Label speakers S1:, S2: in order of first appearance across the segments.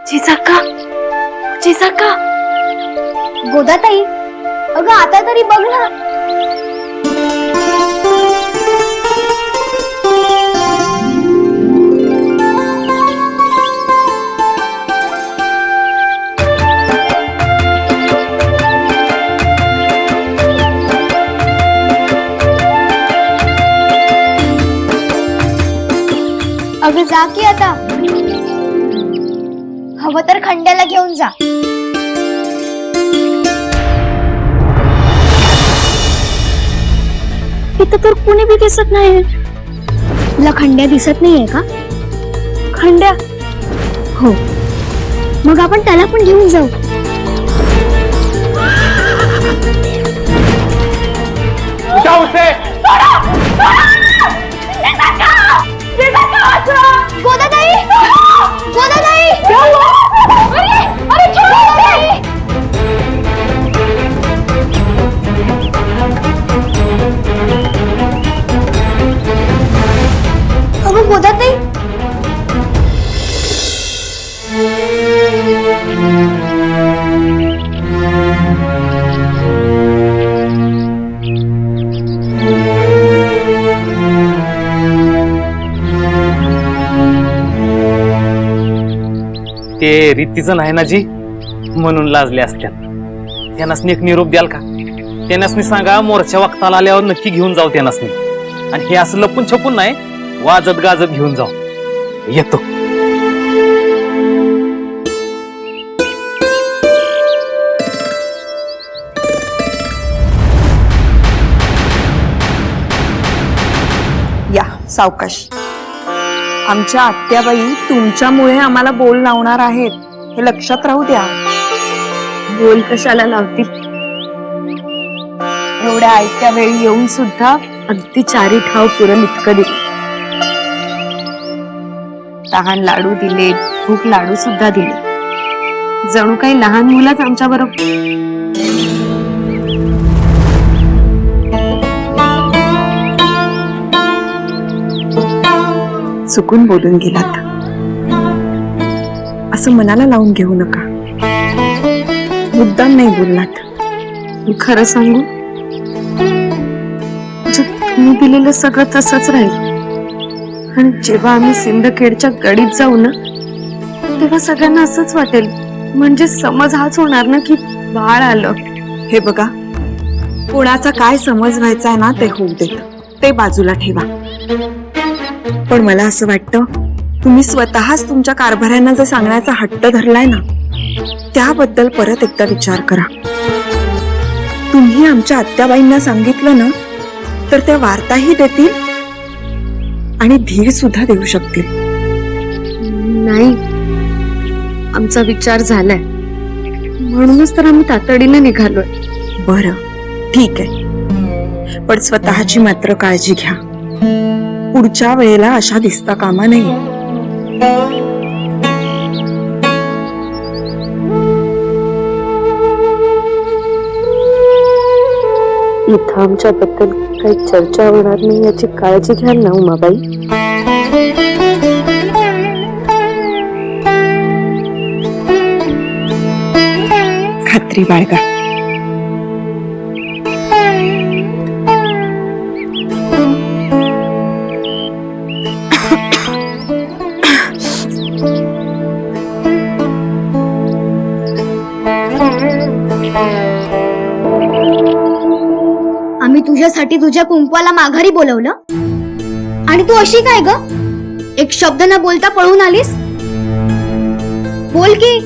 S1: जिजाका, जिजाका,
S2: गोदाताई, अगं आता तरी बघ ना. अगं जा की आता. हवं तर खंड्याला घेऊन जा.
S1: इथं तर कुणी बी दिसत नाही.
S2: तुला खंड्या दिसत नाहीये का?
S1: खंड्या?
S2: हो, मग आपण त्याला पण घेऊन जाऊ. गोदाताई, गोदाताई, अरे गोदाताई. अगं गोदाताई,
S3: ते रीतीचं नाही ना जी, म्हणून लाजले असत्या. त्यांनासनी एक निरोप द्याल का? त्यांनासनी सांगा मोर्चा वक्ताला आल्यावर नक्की घेऊन जाऊ त्यांनासनी. आणि हे असं लपून छपून नाही, वाजत गाजत घेऊन जाऊ. येतो.
S4: या सावकाश. आमच्या आत्याबाई तुमच्यामुळे आम्हाला बोल लावणार आहेत, हे लक्षात राहू द्या.
S1: बोल कशाला लावतील?
S4: एवढ्या ऐत्या वेळी येऊन सुद्धा
S1: अगदी चारी ठाव पुरण इतकं दिलं.
S4: तहान लाडू दिले, भूक लाडू सुद्धा दिले.
S1: जणू काही लहान मुलाच आमच्या बरोबर.
S4: चुकून बोलून गेलात, असं मनाला लावून घेऊ नका. मुद्दाम नाही बोललात.
S1: खरं सांगू, तुम्ही दिलेलं सगळं तसंच राहील. आणि जेव्हा आम्ही सिंदखेडच्या गडीत जाऊ ना, तेव्हा सगळ्यांना असंच वाटेल. म्हणजे समज हाच होणार ना की बाळ आलं.
S4: हे बघा, कोणाचा काय समज व्हायचा आहे ना ते होऊ देत, ते बाजूला ठेवा. पण मला असं वाटतं, तुम्ही स्वतःच तुमच्या कारभाऱ्यांना जे सांगण्याचा हट्ट धरलाय ना, त्याबद्दल परत एकदा विचार करा. तुम्ही आमच्या आत्याबाईंना सांगितलं ना, तर त्या वार्ताही देतील आणि धीर सुद्धा देऊ शकतील.
S1: नाही, आमचा विचार झालाय, म्हणूनच तर आम्ही तातडीने निघालोय.
S4: बरं, ठीक आहे, पण स्वतःची मात्र काळजी घ्या. पुढच्या वेळेला अशा दिसता कामा नये.
S1: इथं आमच्याबद्दल काही चर्चा होणार नाही याची काळजी घ्याल ना उमाबाई.
S4: खात्री बाळगा.
S2: आम्ही तुझ्यासाठी तुझ्या कुंकवाला माघारी बोलवलं आणि तू अशी काय ग? एक शब्द न बोलता पळून आलीस. बोल की,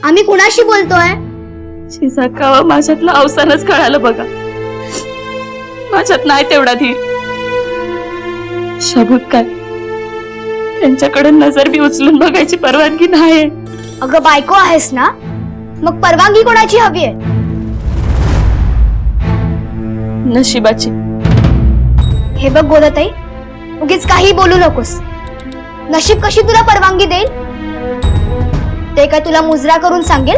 S2: आम्ही कुणाशी बोलतोय?
S1: जिजाका, माझ्यातलं अवसानच कळालं बघा. माझ्यात नाही तेवढा धीर. शबूत काय, त्यांच्याकडे नजर बी उचलून बघायची परवानगी नाही.
S2: अगं बायको आहेस ना, मग परवानगी कोणाची हवी आहे?
S1: नशिबाची.
S2: हे बघ गोदाताई, उगीच काही बोलू नकोस. नशीब कशी तुला परवानगी देईल? ते काय तुला मुजरा करून सांगेल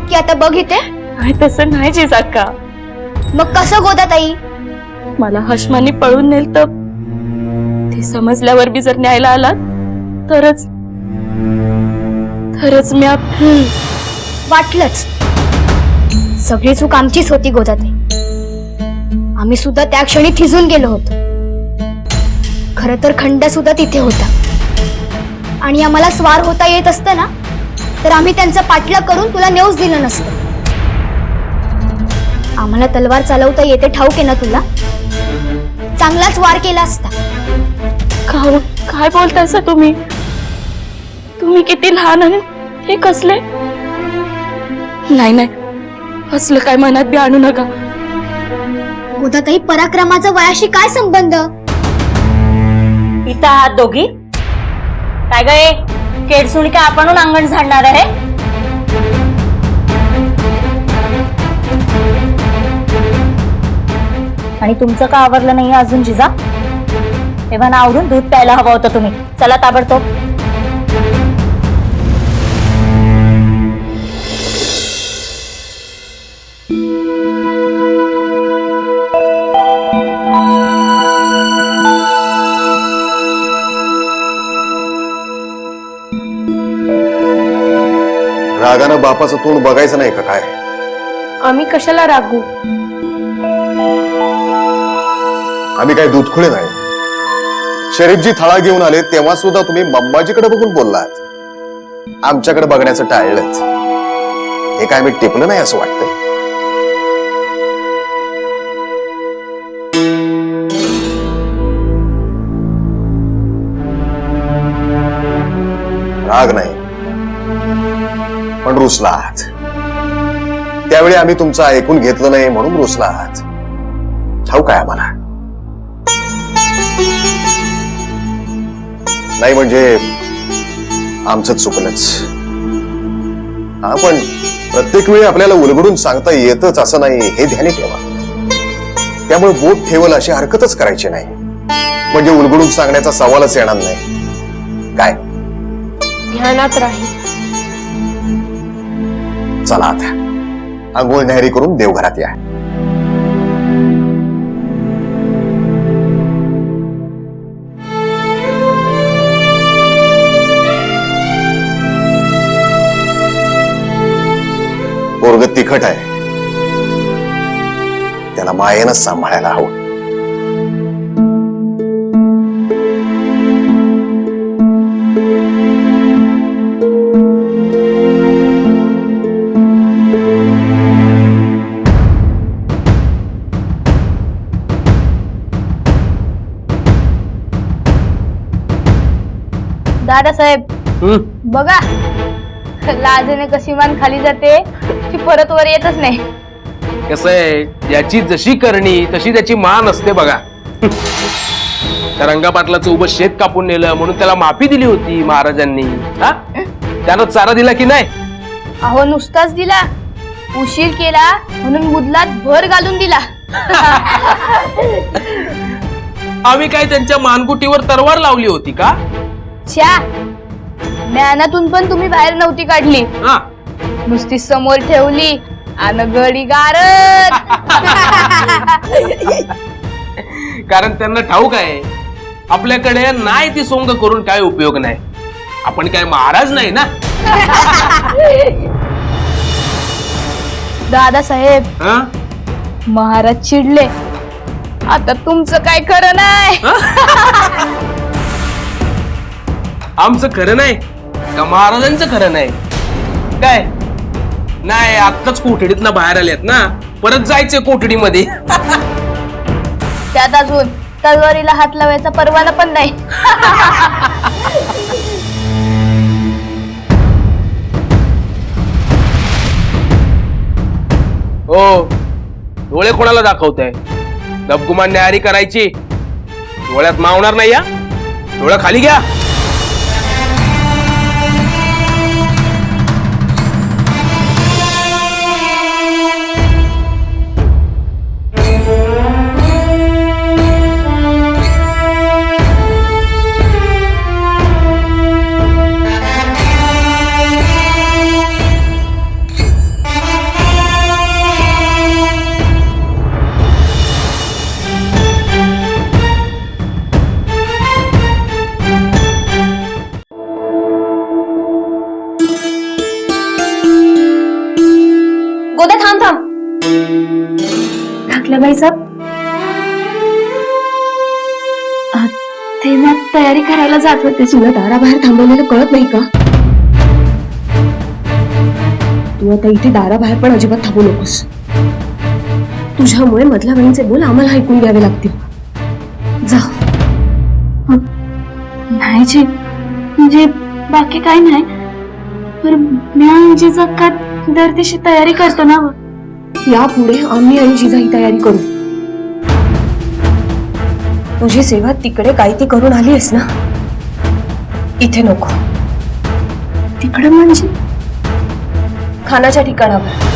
S2: की आता बघ इथे?
S1: तसं नाही जिजाका.
S2: मग कसं गोदाताई?
S1: मला हशमानी पळून नेल तर ते समजल्यावर बी जर न्यायला आलात खरंच मी
S2: वाटलंच. सगळी चूक आमचीच होती गोदाताई. आम्ही सुद्धा त्या क्षणी थिजून गेलो होतो. खर तर खंड सुद्धा तिथे होता आणि आम्हाला स्वार होता येत असतं ना तर आम्ही त्यांचा पाठलाग करून तुला नेऊच दिलं नसतं. आम्हाला तलवार चालवता येते ठाऊक आहे ना तुला. चांगलाच वार केला असता.
S1: काय बोलतायसा तुम्ही? तुम्ही किती लहान आणि हे कसले? नाही नाही, असलं काय मनात बी आणू नका.
S2: गोदाताई, पराक्रमाचा वयाशी काय संबंध?
S5: इथं आहात दोघी? काय गे केडसुणी का आपण अंगण झाडणार आहे? आणि तुमचं का आवरलं नाही अजून जिजा? तेव्हा ना आवरून दूध प्यायला हवं होतं तुम्ही. चला ताबडतोब.
S6: रागानं बापाचं तोंड बघायचं नाही का काय?
S1: आम्ही कशाला रागू?
S6: आम्ही काय दूधखुळे नाही. शरीफजी थळा घेऊन आले तेव्हा सुद्धा तुम्ही मम्माजीकडे बघून बोललात. आमच्याकडे बघण्याचं टाळलंच. हे काय मी टिपलं नाही असं वाटतं? राग नाही, पण रुसला आहात. त्यावेळी आम्ही तुमचं ऐकून घेतलं नाही म्हणून रुसला आहात. ठाऊक आहे आम्हाला. नाही म्हणजे आमचं चुकलंच. हा, पण प्रत्येक वेळी आपल्याला उलगडून सांगता येतच असं नाही हे ध्यानी ठेवा. त्यामुळे बोट ठेवल अशी हरकतच करायची नाही. म्हणजे उलगडून सांगण्याचा सवालच येणार नाही. काय?
S1: ध्यानात राहील.
S6: चला आता आंघोळ न्याहारी करून देवघरात या. पोरग तिखट आहे, त्याला मायेनच सांभाळायला हवं.
S7: दादासाहेब बघा, लाजेने कशी मान खाली जाते ती परत वर येतच नाही.
S8: कसं आहे, याची जशी करणी तशी त्याची मान असते बघा. त्या रंगा पाटलाचं उभं शेत कापून नेलं म्हणून त्याला माफी दिली होती महाराजांनी. हा, त्यानं चारा दिला की नाही?
S7: अहो नुसताच दिला, उशीर केला म्हणून मुदलात भर घालून दिला.
S8: आम्ही काय त्यांच्या मानगुटीवर तरवार लावली होती का?
S7: छ्या, ज्ञानातून पण तुम्ही बाहेर नव्हती काढली.
S8: हा,
S7: नुसती समोर ठेवली आणि गडी गारत.
S8: कारण त्यांना ठाऊक आहे आपल्याकडे नाही ती सोंग करून काय उपयोग नाही. आपण काय महाराज नाही ना.
S7: दादासाहेब,
S8: हा?
S7: महाराज चिडले. आता तुमचं काय खरं नाही.
S8: आमचं खरं नाही का महाराजांचं खरं नाही? काय नाही, आत्ताच कोठडीतनं बाहेर आलेत ना, परत जायचं कोठडीमध्ये.
S7: त्यात अजून तलवारीला हात लावायचा परवाना पण नाही.
S8: हो, डोळे कोणाला दाखवताय? दबगुमान न्यारी करायची, डोळ्यात मावणार नाही. या डोळा खाली घ्या.
S1: ठाकलेबाई साहेब, ते मी तयारी करायला जात होते. तुला दाराबाहेर थांबवलेलं कळत नाही का? तू आता इथे दाराबाहेर पण अजिबात थांबू नकोस. तुझ्यामुळे मधल्या बहिणीचे बोल आम्हाला ऐकून घ्यावे लागतील. जा. नाही जी, म्हणजे बाकी काही नाही, पण मी आणि जिजा का दर दिवशी तयारी करतो ना. यापुढे आम्ही आणि जिजा ही तयारी करू. तुझी सेवा तिकडे काय ती करून आली आहेस ना, इथे नको. तिकडे म्हणजे खानाच्या ठिकाणावर.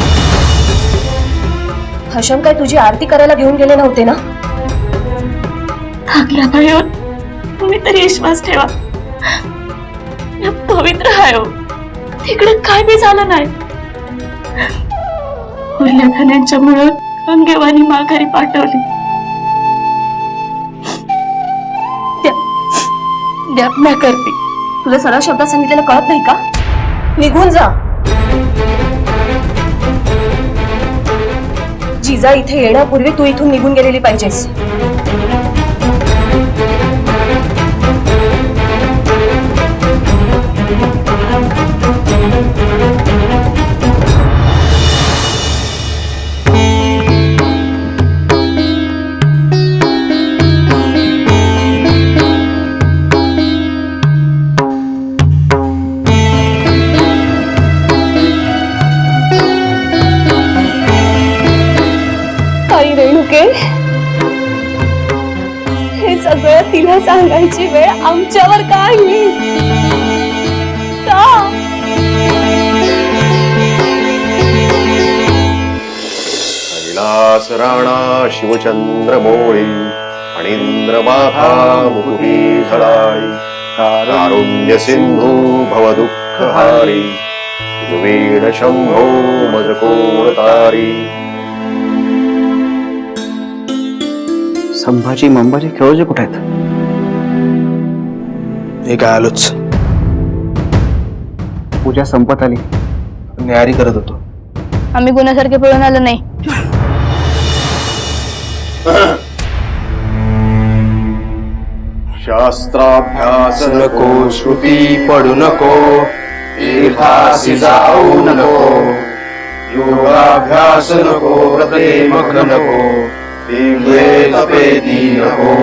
S1: हशम काय तुझी आरती करायला घेऊन गेले नव्हते ना? ठाकल्या बाईवर तुम्ही तरी विश्वास ठेवा. पवित्र आहे हो, तिकडे काय बी झालं नाही. उरल्या खाण्यांच्यामुळं अंगेवानी माघारी पाठवली. द्या करते. तुला सरळ शब्दात सांगितलेलं कळत नाही का? निघून जा. जिजा इथे येण्यापूर्वी तू इथून निघून गेलेली पाहिजेस. हे सगळं तिला सांगायची वेळ आमच्यावर का आली? का?
S6: कैलास राणा शिवचंद्र मोळी फणींद्र माथा मुकुटी झळाई कारुण्य सिंधू भव दुःख हारी वीण शंभो मजकोळतारी.
S9: संभाजी मंबाजी खेळोजे कुठे आहेत? हे काय आलोच. पूजा संपत आली, न्यारी करत होतो.
S7: आम्ही गुन्ह्यासारखे पळून आलो नाही.
S6: शास्त्राभ्यास
S8: नको श्रुती पडू नको, तीर्थासी जाऊ नको, योगाभ्यास नको, व्रते मग्न नको, दिव्ये तपे दी नको,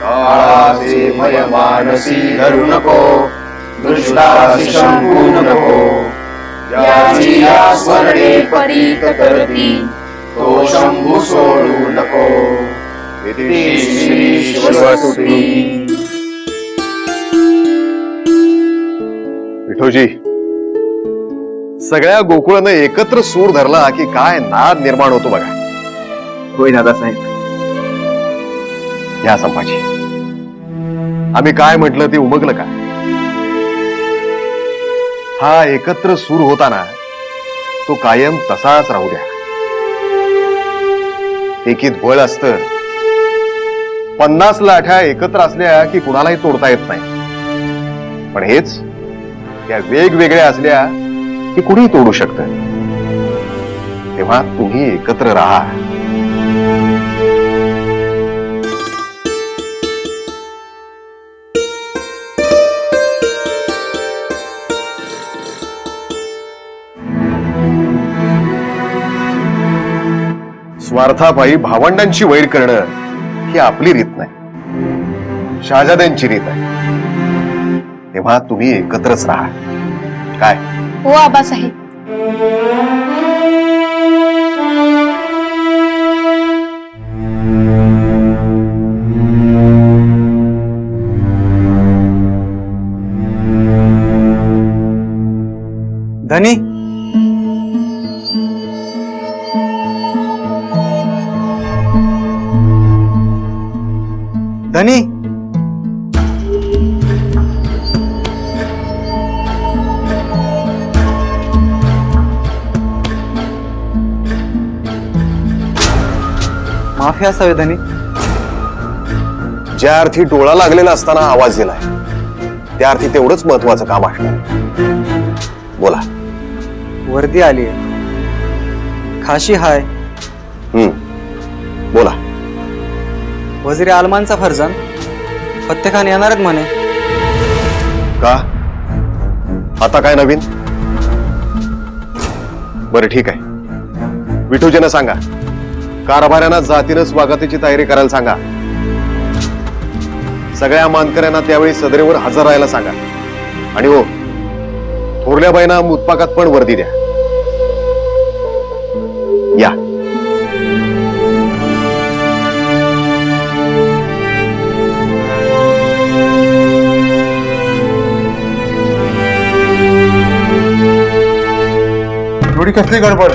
S8: काळाचे भय मानसी धरू नको, दृष्टासी शंभू नको, याची या स्वर्णे परीत करती, तो शंभू सोडू नको. इति श्री शिवस्तुती.
S6: विठोजी, सगळ्या गोकुळानं एकत्र सूर धरला की काय नाद निर्माण होतो बघा.
S9: होय दादासाहेब.
S6: या संभाजी, आम्ही काय म्हटलं ते उमगलं का? हा एकत्र सूर होताना तो कायम तसाच राहू द्या. एकीत बळ असतं, 50 लाठ्या एकत्र असल्या की कुणालाही तोडता येत नाही. पण हेच त्या वेगवेगळ्या असल्या की कुणीही तोडू शकतं. तेव्हा तुम्ही एकत्र राहा. स्वार्थापायी भावंडांची वैर करणं ही आपली रीत नाही, शहाजाद्यांची रीत आहे. तेव्हा तुम्ही एकत्रच राहा. काय
S7: हो आबासाहेब.
S9: धनी, धनी, माफी असावी धनी.
S6: ज्या अर्थी डोळा लागलेला असताना आवाज दिलाय त्या अर्थी तेवढंच महत्वाचं काम असणार. बोला.
S9: वर्दी आली. खाशी हाय.
S6: बोला.
S9: वजीर आलमानचा फर्जंद फत्ते खान येणार आहेत म्हणे.
S6: का आता काय नवीन? बरं ठीक आहे, विठूजींना सांगा कारभाऱ्यांना जातीनं स्वागताची तयारी करायला सांगा. सगळ्या मानकऱ्यांना त्यावेळी सदरेवर हजर राहायला सांगा. आणि हो, थोरल्या बाईंना मुतपाकात पण वर्दी द्या. या.
S9: एवढी कसली गडबड?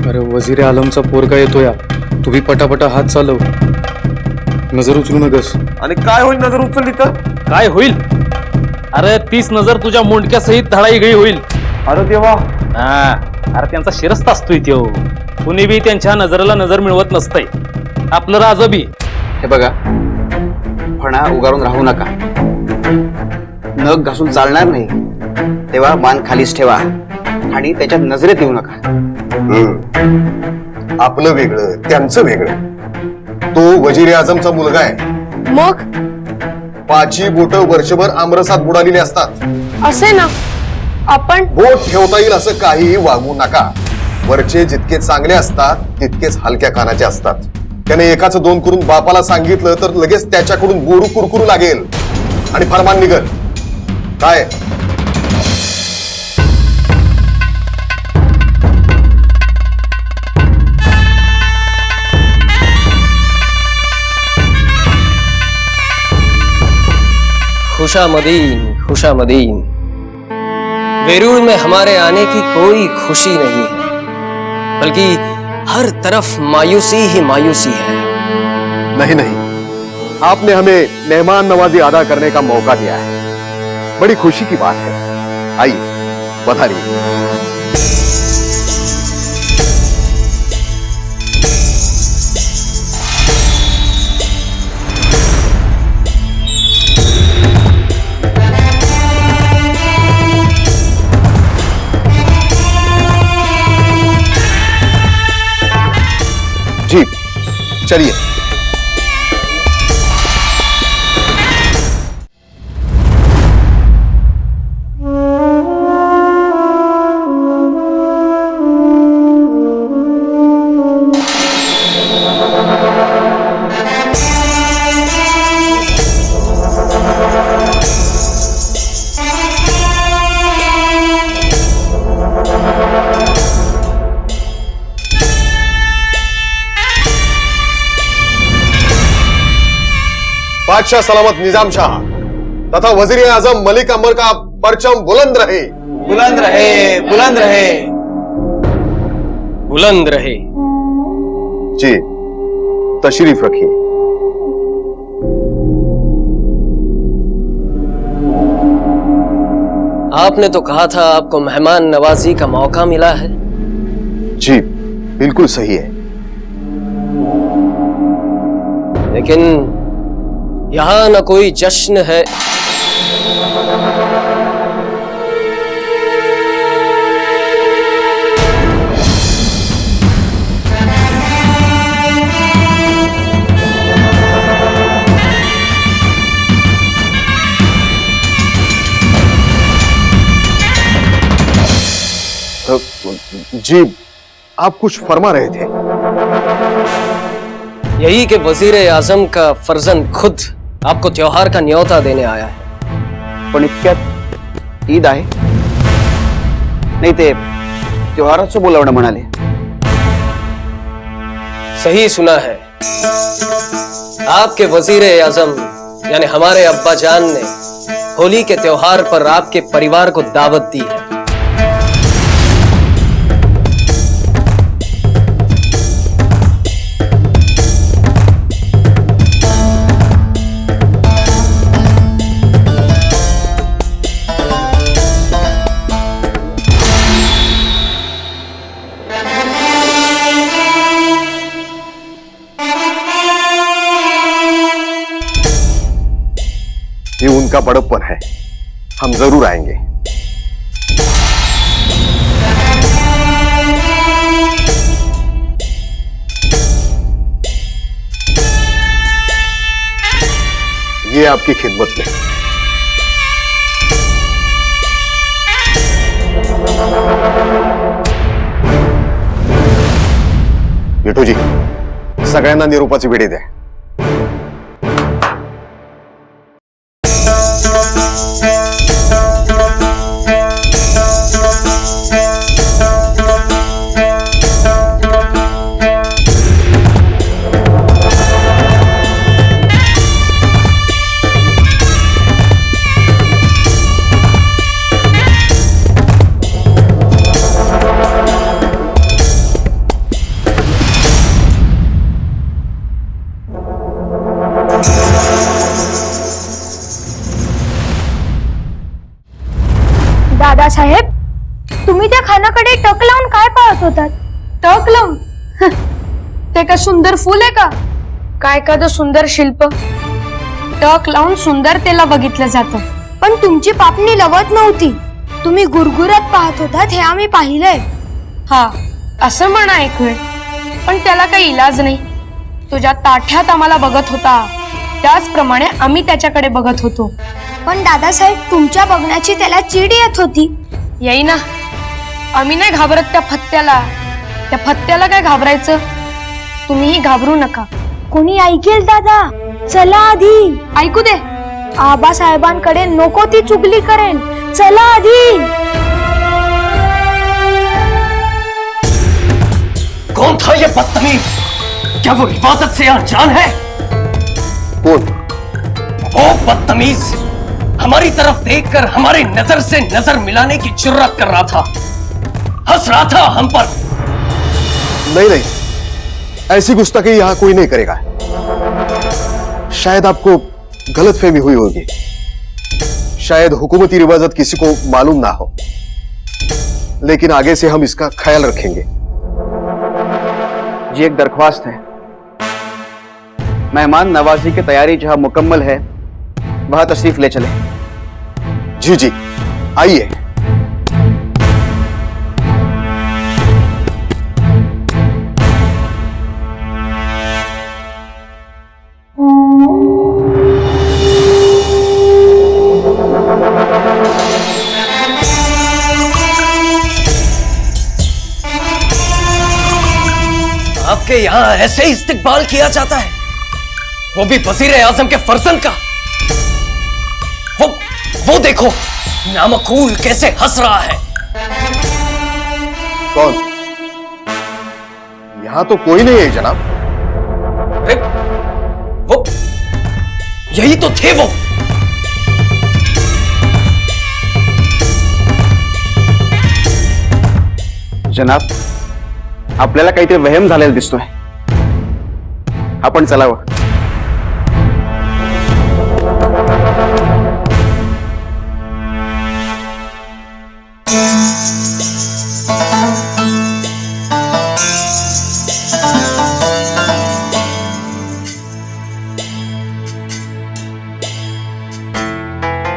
S10: अरे वजीर आलमचा पोरगा येतो या, तुम्ही पटापटा हात चालव, नजर उचलू नकस.
S9: आणि काय होईल नजर उचलली तर?
S3: काय होईल? अरे 30 नजर तुझ्या मुंडक्या सहित धडाईगळी होईल.
S9: अरे देवा.
S3: हा, अरे त्यांचा शिरस्त असतोय त्यो. कुणी बी त्यांच्या नजरेला नजर मिळवत नसतंय. आपलं राज बी.
S9: हे बघा, फणा उगारून राहू नका. नख घासून चालणार नाही, तेव्हा मान खालीच ठेवा आणि त्याच्यात नजरेत येऊ नका.
S6: आपलं वेगळं, त्यांचं वेगळं. तो वजीर आझमचा मुलगा आहे.
S1: मग
S6: पाची बोट वर्षभर आमरसात बुडालेली असतात.
S1: असे ना, आपण
S6: बोट ठेवता येईल असं काहीही वागू नका. वरचे जितके चांगले असतात तितकेच हलक्या कानाचे असतात. त्याने एकाचं दोन करून बापाला सांगितलं तर लगेच त्याच्याकडून बोरू कुरकुरू लागेल आणि फरमान निघल. काय
S11: खुशामदीन खुशामदीन, वेरूळ में हमारे आने की कोई खुशी नहीं है, बल्कि हर तरफ मायूसी ही मायूसी है.
S6: नहीं नहीं, आपने हमें मेहमान नवाजी अदा करने का मौका दिया है. बड़ी खुशी की बात है. आइए, पधारिए. जी चलिए. बादशाह सलामत निजाम शाह तथा वजीर आजम मलिक अमर का परचम बुलंद रहे.
S9: बुलंद रहे, बुलंद रहे.
S11: बुलंद रहे.
S6: जी तशरीफ रखिए.
S11: आपने तो कहा था आपको मेहमान नवाजी का मौका मिला है.
S6: जी बिल्कुल सही है.
S11: लेकिन यहां न कोई जश्न है
S6: जी आप कुछ फरमा रहे थे.
S11: यही कि वजीर आजम का फर्जंद खुद आपको त्योहार का न्योता देने आया है.
S9: पण इतक्यात ईद आहे. नाही ते त्योहाराचं बोलावणं म्हणाले.
S11: सही सुना है. आपके वजीर आजम यानी हमारे अब्बा जान ने होली के त्योहार पर आपके परिवार को दावत दी है.
S6: ये उनका बड़प्पन है. हम जरूर आएंगे. है आपकी खिदमत में। विठू जी, सगळ्यांना निरोपाची विडी द्या।
S2: दादासाहेब, तुम्ही त्या खानाकडे टक लावून काय पाहत होतात?
S1: टक लावून? ते का सुंदर फुल आहे का? काय एखादं सुंदर शिल्प? टक लावून सुंदरतेला बघितलं जातं.
S2: पण तुमची पापणी लवत नव्हती, तुम्ही गुरगुरत पाहत होतात हे आम्ही पाहिलंय.
S1: हा, असं म्हणा एक वेळ, पण त्याला काही इलाज नाही. तुझ्या ताठ्यात आम्हाला बघत होता, त्याचप्रमाणे आम्ही त्याच्याकडे बघत होतो.
S2: पण दादासाहेब, तुमच्या बघण्याची त्याला चीड येत होती.
S1: येई ना, आम्ही नाही घाबरत त्या फत्त्याला. त्या फत्त्याला काय घाबरायचं? तुम्हीही घाबरू नका.
S2: कोणी ऐकेल दादा, चला आधी.
S1: ऐकू दे.
S2: आबासाहेबांकडे नको ती चुगली करेल, चला आधी.
S11: कौन था ये बदतमीज? क्या वो हिफाजत से अनजान है?
S6: कौन?
S11: वो बदतमीज हमारी तरफ देखकर हमारी नजर से नजर मिलाने की जुर्रत कर रहा था, हंस रहा था हम पर।
S6: नहीं नहीं, ऐसी गुस्ताखी यहां कोई नहीं करेगा। शायद आपको गलतफहमी हुई होगी, शायद हुकूमती रिवाजत किसी को मालूम ना हो, लेकिन आगे से हम इसका ख्याल रखेंगे।
S9: जी, एक दरख्वास्त है। मेहमान नवाजी की तैयारी जहां मुकम्मल है वहां तशरीफ ले चले।
S6: जी जी, आइए।
S11: आपके यहाँ ऐसे ही इस्तिकबाल किया जाता है, वो भी वजीर आजम के फर्जंद का। वो देखो, नामकूल कैसे हंस रहा है।
S6: कौन? यहां तो कोई नहीं है जनाब।
S11: अरे वो यही तो थे वो।
S9: जनाब, आपल्याला काहीतरी वहम झालेला दिसतोय, आपण चलावं।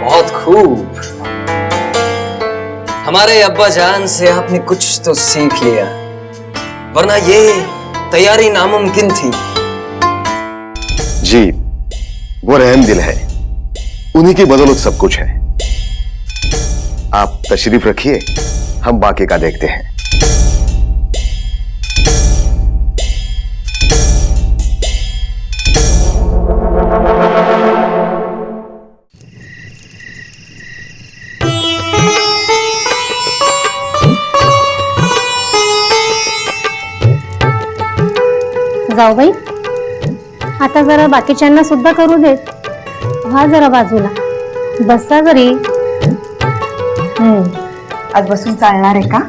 S11: बहुत खूब, हमारे अब्बा जान से आपने कुछ तो सीख लिया, वरना ये तैयारी नामुमकिन थी।
S6: जी, वो रहम दिल है, उन्हीं की बदौलत सब कुछ है। आप तशरीफ रखिए, हम बाकी का देखते हैं।
S5: जाऊ बाई, आता जरा बाकीच्यांना सुद्धा करू देत. व्हा जरा बाजूला, बसा जरी.
S4: आज बसून चालणार आहे का?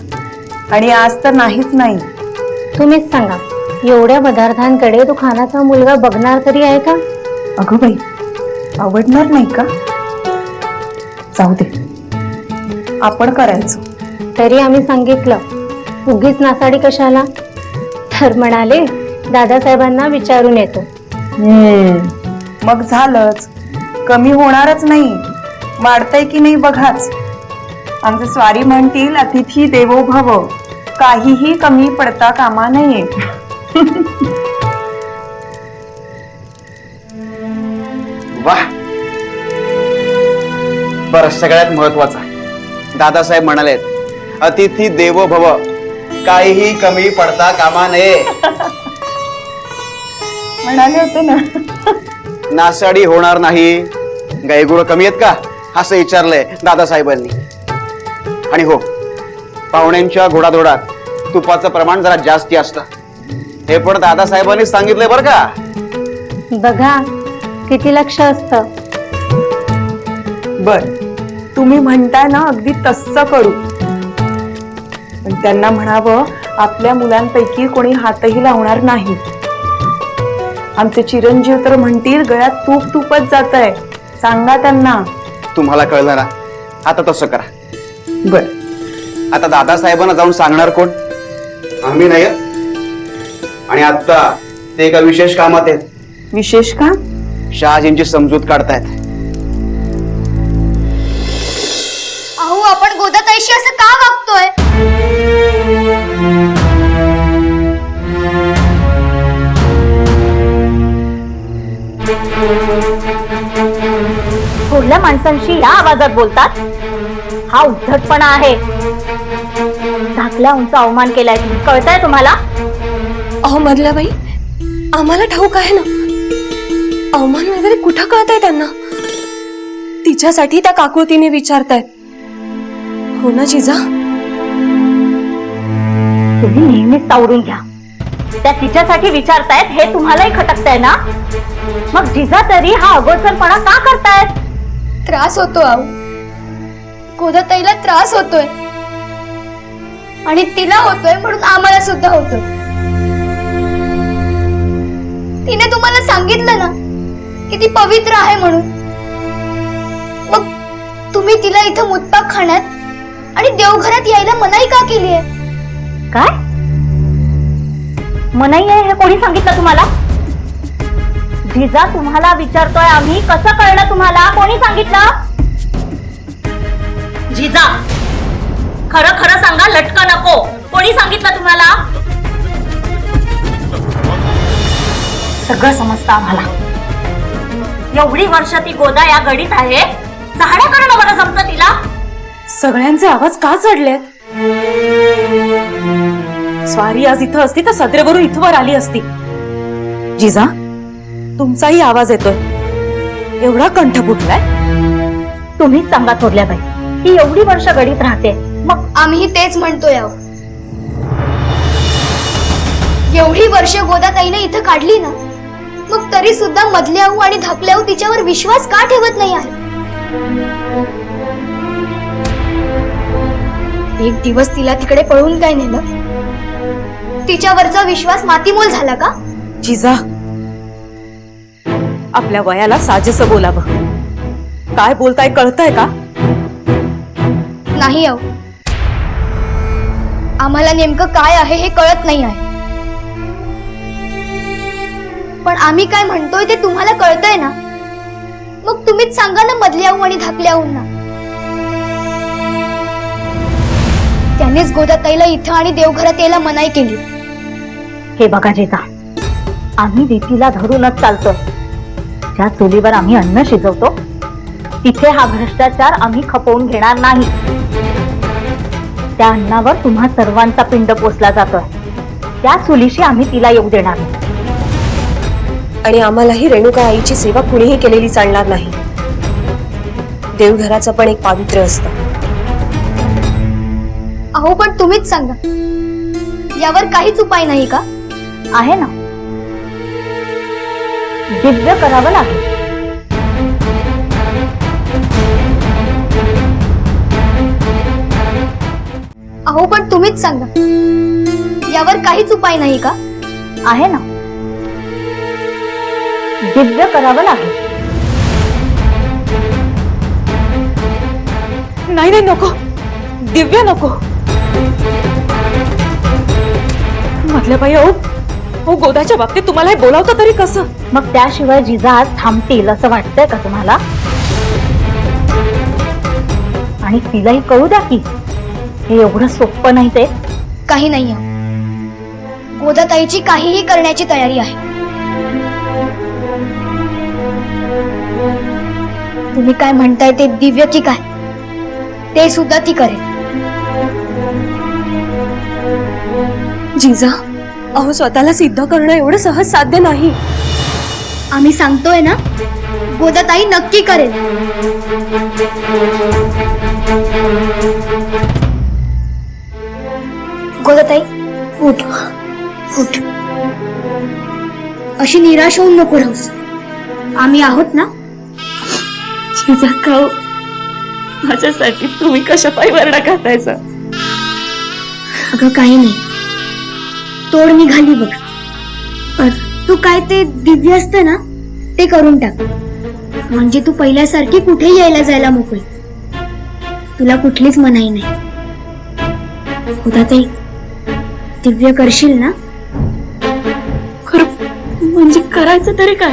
S4: आणि आज तर नाहीच नाही.
S5: तुम्हीच सांगा, एवढ्या पदार्थांकडे तो खानाचा मुलगा बघणार तरी आहे का?
S4: अगं बाई, आवडणार नाही का? जाऊ दे, आपण करायचं.
S5: तरी आम्ही सांगितलं, उगीच नासाडी कशाला. तर म्हणाले दादासाहेबांना विचारून येतो.
S4: मग झालंच, कमी होणारच नाही, वाढतंय की नाही बघाच. आमचे स्वारी म्हणतील, अतिथी देवो भव, काहीही कमी पडता कामा नये.
S9: वाह, बरं, सगळ्यात महत्वाचं दादासाहेब म्हणालेत अतिथी देवो भव, काहीही कमी पडता कामा नये.
S4: म्हणाले होते ना.
S9: नासाडी होणार नाही. गायगुरं कमी आहेत का असं विचारलंय दादासाहेबांनी. आणि हो, पाहुण्यांच्या घोडादोडात तुपाचं प्रमाण जरा जास्ती असतं, हे पण दादासाहेबांनी सांगितलंय बरं का.
S5: बघा किती लक्ष असतं.
S4: बर, तुम्ही म्हणताय ना अगदी तसं करू. पण त्यांना म्हणावं आपल्या मुलांपैकी कोणी हातही लावणार नाही. आमचे चिरंजीव तर म्हणतील गळ्यात तूप तुपच जात आहे. सांगा त्यांना.
S9: तुम्हाला कळलं ना, आता तसं करा.
S4: बर,
S9: आता दादासाहेबांना जाऊन सांगणार कोण? आम्ही नाही. आणि आता ते एका विशेष कामात आहेत.
S4: विशेष का?
S9: शहाजींची समजूत काढतायत.
S2: अहो आपण गोदाताईशी असं का वागतोय?
S5: थोरल्या माणसांशी या आवाजात बोलतात, हा उद्धटपणा आहे. धाकल्या उंच अवमान केलाय, कळतंय तुम्हाला?
S1: अहो मधल्या बाई, आम्हाला ठाऊक आहे ना. अवमान वगैरे कुठं कळतंय त्यांना? तिच्यासाठी त्या काकुतीने विचारतायत. हो ना जिजा?
S5: तुम्ही नेहमीच सावरून घ्या. त्या तिच्यासाठी विचारतायत हे तुम्हालाही खटकताय ना? मग जिजा तरी हा अगोदरपणा का करतायत?
S2: त्रास होतो अहो, गोदाताईला त्रास होतोय आणि तिला होतोय म्हणून आम्हाला सुद्धा होतोय. तिने तुम्हाला सांगितलं ना की ती पवित्र आहे म्हणून, मग तुम्ही तिला इथं मुत्ताक खाण्यात आणि देवघरात यायला मनाई का केली आहे?
S5: काय मनाई आहे हे कोणी सांगितलं तुम्हाला? जिजा तुम्हाला विचारतोय आम्ही, कसं कळलं तुम्हाला? कोणी सांगितलं? जिजा खरं खरं सांगा, लटकं नको. कोणी सांगितलं तुम्हाला? सगळं समजतं आम्हाला. एवढी वर्ष ती गोदा या गडीत आहे, चहाड्या करणं बरं जमतं तिला?
S1: सगळ्यांचे आवाज का चढलेत? स्वारी आज इथं असती तर सदरेवरून इथवर आली असती. जिजा, तुमचाही आवाज येतोय. एवढा कंठ फुटलाय?
S5: तुम्हीच सांगा थोरल्या बाई, ती एवढी वर्ष गडीत राहते, मग
S2: आम्ही तेच म्हणतोय अहो. एवढी वर्ष गोदाताईने इथं काढली ना, मग तरी सुद्धा मधल्याहू आणि धाकल्याहू तिच्यावर विश्वास का ठेवत नाही आहे? एक दिवस तिला तिकडे पळून काय नेलं? तिच्यावरचा विश्वास मातीमोल झाला का?
S1: जिजा, आपल्या वयाला साजेसं बोलावं. काय बोलताय कळतंय का?
S2: नाही अहो, आम्हाला नेमकं काय आहे हे कळत नाही आहे. पण आम्ही काय म्हणतोय ते तुम्हाला कळतंय ना? मग तुम्हीच सांगा ना मधल्याहू आणि धाकल्याहूंना. त्यानेच गोदाताईला इथं आणि देवघरात यायला मनाई केली.
S5: हे बघा जिजा, आम्ही रीतीला धरूनच चालतोय. ज्या चुलीवर आम्ही अन्न शिजवतो तिथे हा भ्रष्टाचार आम्ही खपवून घेणार नाही. त्या अन्नावर तुम्हा सर्वांचा पिंड पोचला जातोय. त्या चुलीशी आम्ही तिला येऊ देणार नाही.
S1: आणि आम्हालाही रेणुका आईची सेवा कुणीही केलेली चालणार नाही. देवघराचं पण एक पावित्र्य असतं.
S2: अहो पण तुम्हीच सांगा, यावर काहीच उपाय नाही का?
S5: आहे ना, दिव्य करावं लागेल.
S2: अहो पण तुम्हीच सांगा, यावर काहीच उपाय नाही का?
S5: आहे ना, दिव्य करावं लागेल.
S1: नाही नाही, नको, दिव्य नको. म्हटलं बाई, हो गोदाच्या बाबतीत तुम्हाला हे बोलावतं तरी कसं?
S5: मग त्याशिवाय जिजा आज थांबतील असं वाटतंय का तुम्हाला? आणि तिलाही कळू द्या की हे एवढं सोपं नाही. ते
S2: काही नाही आहे. गोदाताईची काहीही करण्याची तयारी आहे. तुम्ही काय म्हणताय ते दिव्य की काय ते सुद्धा ती करेल.
S1: जिजा, अहो स्वतःला सिद्ध करणं एवढं सहज साध्य नाही.
S2: आम्ही सांगतोय ना, गोदाताई नक्की करेल. गोदाताई उठ उठ. अशी निराश होऊन नको राहूस. आम्ही आहोत ना.
S1: जिजा खाऊ, माझ्यासाठी तुम्ही कशा पायी वरडा खातायचा?
S2: अगं काही नाही, तोड निघाली बघ. तू काय ते दिव्य असतं ना ते करून टाक, म्हणजे तू पहिल्यासारखी कुठे यायला जायला मोकळी. तुला कुठलीच मनाई नाही. गोदाताई दिव्य करशील ना?
S1: म्हणजे करायचं तरी काय?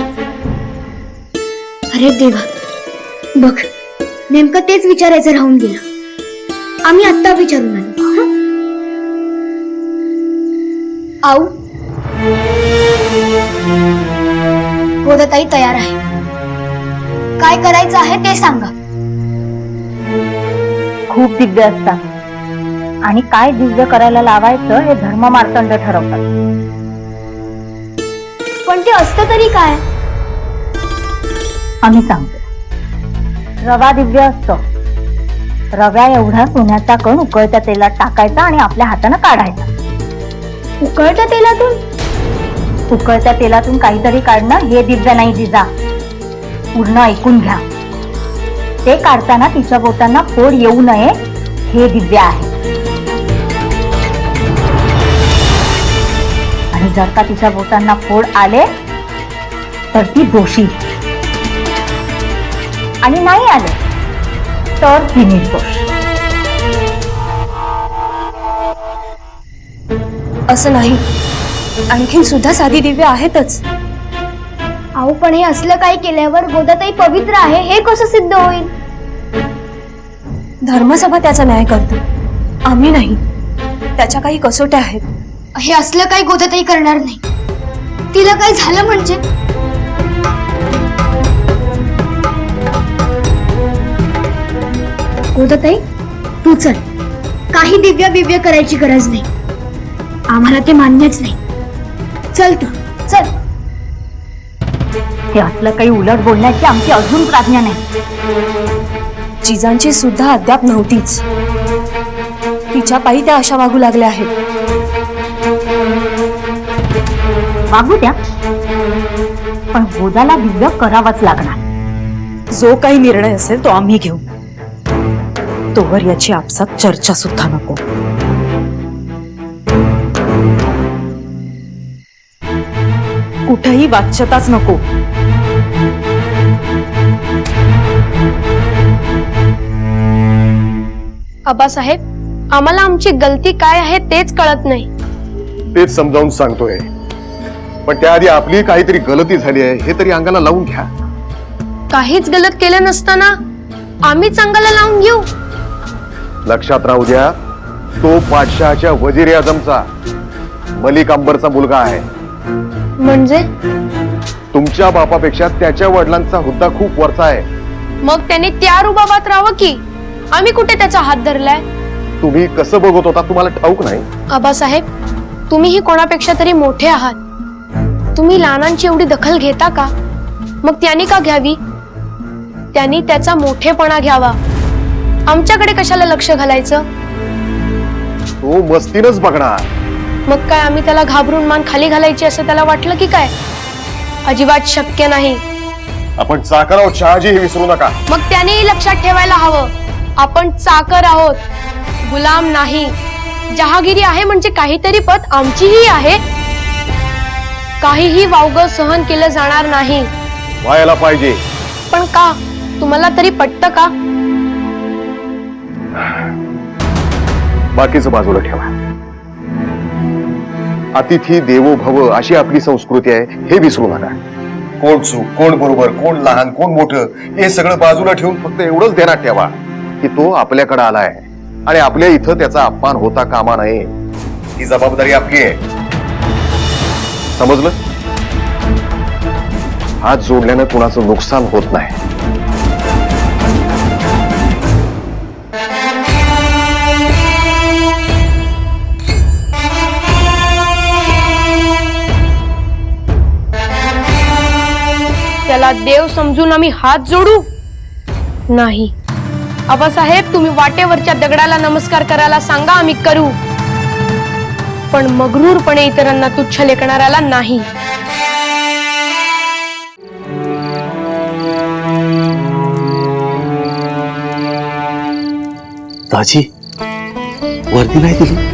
S2: अरे देवा, बघ नेमकं तेच विचारायचं राहून गेलं. आम्ही आत्ता विचारून आलो. हं? आऊ, गोदाताई तयार आहे. काय करायचं आहे ते सांगा.
S5: खूप दिव्य असतात आणि काय दिव्य करायला लावायचं हे धर्म मार्तंड ठरवतात.
S2: पण ते असतं तरी काय?
S5: आम्ही सांगतो. रवा दिव्य असतो. रव्या एवढा सोन्याचा कण उकळत्या तेलात टाकायचा आणि आपल्या हाताने काढायचा.
S2: उकळत्या तेलातून?
S5: उकळत्या तेलातून काहीतरी काढणं हे दिव्य नाही जिजा. पूर्ण ऐकून घ्या. ते काढताना तिच्या बोटांना फोड येऊ नये हे दिव्य आहे. आणि जर का तिच्या बोटांना फोड आले तर ती दोषी, आणि नाही आले तर ती निर्दोष.
S1: असं नाही, आणखीन सुद्धा साधी दिव्य आहेतच.
S2: अहो पण हे असलं काय केल्यावर गोदाताई पवित्र आहे हे कसं सिद्ध होईल?
S1: धर्मसभा त्याचा न्याय करतो, आम्ही नाही. त्याच्या काही कसोट्या आहेत.
S2: हे असलं काही गोदाताई करणार नाही. तिला काय झालं म्हणजे? गोदाताई तू चल. काही दिव्य बिव्य करायची गरज नाही. आम्हाला ते मान्यच नाही. चल तू चल.
S5: हे असलं काही उलट बोलण्याची आमची अजून प्राज्ञा नाही.
S1: जिजांची सुद्धा अद्याप नव्हतीच. तिच्या पायी त्या अशा वागू लागल्या आहेत.
S5: वागू द्या, पण गोदाला दिव्य करावाच लागणार.
S1: जो काही निर्णय असेल तो आम्ही घेऊ. तोवर याची आपसात चर्चा सुद्धा नको. कुठेही वाच्यताच नको.
S7: आबासाहेब, आम्हाला आमची गलती काय आहे तेच कळत नाही.
S6: तेच समजावून सांगतोय, पण त्याआधी आपली काहीतरी गलती झाली आहे हे तरी अंगाला लावून घ्या.
S7: काहीच गलत केलं नसताना आम्हीच अंगाला लावून घेऊ?
S6: लक्षात राहू द्या, तो पातशाहच्या वजीर आजमचा मलिक अंबरचा मुलगा आहे.
S7: म्हणजे
S6: तुमच्या बापापेक्षा त्याच्या वडिलांचा हुद्दा खूप वरचा आहे.
S7: मग त्याने त्या रुबाबात राहावं की आम्ही कुठे त्याचा हात धरलाय?
S6: तुम्ही कसं बघत होता तुम्हाला ठाऊक नाही?
S7: आबासाहेब, तुम्हीही कोणापेक्षा तरी मोठे आहात. तुम्ही लहानांची एवढी दखल घेता का? मग त्यांनी का घ्यावी? त्यांनी त्याचा मोठेपणा घ्यावा. आमच्याकडे कशाला लक्ष घालायचं?
S6: तो मस्तीनच बघणार.
S7: मग काय आम्ही त्याला घाबरून मान खाली घालायची असं त्याला वाटलं की काय? अजिबात शक्य नाही.
S6: आपण चाकर आहोत शहाजी, हे विसरू नका.
S7: मग त्यानेही लक्षात ठेवायला हवं, आपण चाकर आहोत, गुलाम नाही. जहागिरी आहे म्हणजे काहीतरी पत आमचीही आहे. काहीही वावगं सहन केलं जाणार नाही.
S6: व्हायला पाहिजे.
S7: पण का? तुम्हाला तरी पटतं का?
S6: बाकीचं बाजूला ठेवा. अतिथी देवो भव अशी आपली संस्कृती आहे, हे विसरू नका. कोण चूक, कोण बरोबर, कोण लहान, कोण मोठं, हे सगळं बाजूला ठेवून फक्त एवढंच ध्यानात ठेवा की तो आपल्याकडे आलाय आणि आपल्या इथं त्याचा अपमान होता कामा नये. ही जबाबदारी आपली आहे. समजलं? हात जोडल्यानं कुणाचं नुकसान होत नाही.
S7: मला देव समजून आम्ही हात जोडू? नाही आबासाहेब, तुम्ही वाटेवरच्या दगडाला नमस्कार करायला सांगा, आम्ही करू, पण मगरूरपणे इतरांना तुच्छ लेखणाऱ्याला नाही.
S3: दाजी वर्दी नाही दिली.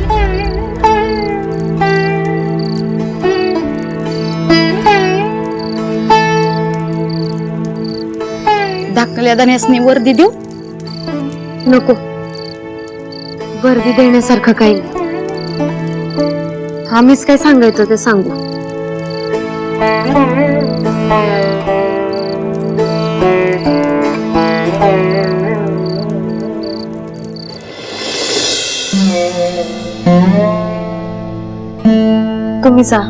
S1: धाकल्या दाण्यासनी वर्दी देऊ? नको, वर्दी देण्यासारखं काही नाही. आम्हीच काय सांगायचं ते सांगू. तुम्ही जा.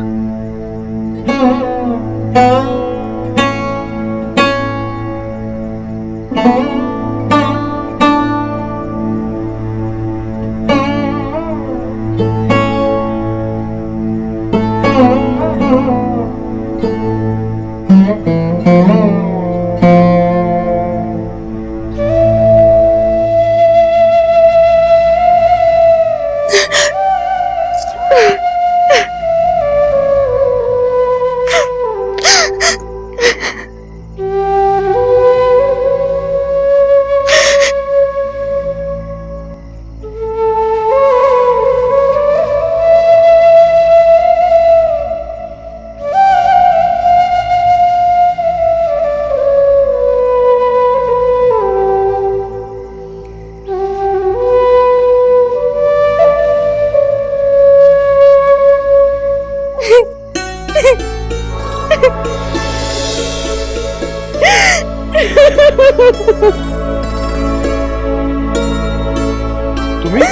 S10: तुम्ही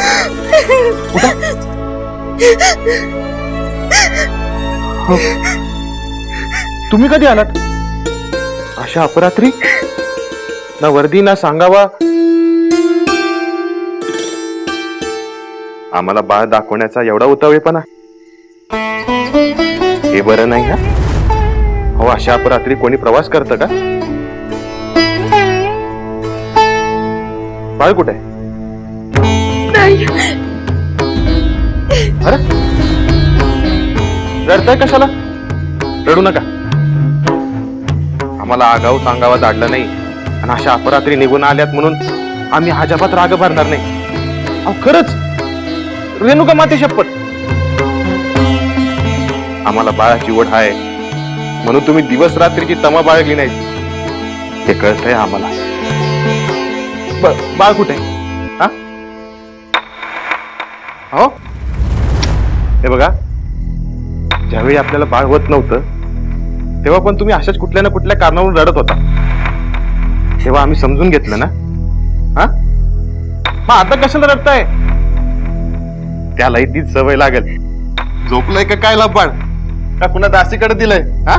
S10: हो. तुम्ही कधी आलात? अशा अपरात्री? ना वर्दी ना सांगावा. आम्हाला बाळ दाखवण्याचा एवढा उतावळेपणा हे बरं नाही हा. हो, अशा अपरात्री कोणी प्रवास करतं का? बाळ कुठे आहे? अरे रडताय कशाला? रडू नका. आम्हाला आगाऊ सांगावा धाडलं नाही आणि अशा अपरात्री निघून आल्यात म्हणून आम्ही अजाबात राग भरणार नाही. अहो खरंच रेणुका माते शपथ, आम्हाला बाळाची ओढ आहे म्हणून तुम्ही दिवस रात्रीची तमा बाळगली नाही हे कळतंय आम्हाला. बाळ कुठे? हा हो, हे बघा, ज्यावेळी आपल्याला बाळ होत नव्हतं तेव्हा पण तुम्ही अशाच कुठल्या ना कुठल्या कारणावरून रडत होता. तेव्हा आम्ही समजून घेतलं ना. हा, मग आता कशाला रडताय? त्यालाही तीच सवय लागेल. झोपलंय का काय बाळ? का कुणा दासीकडे दिलंय? हा,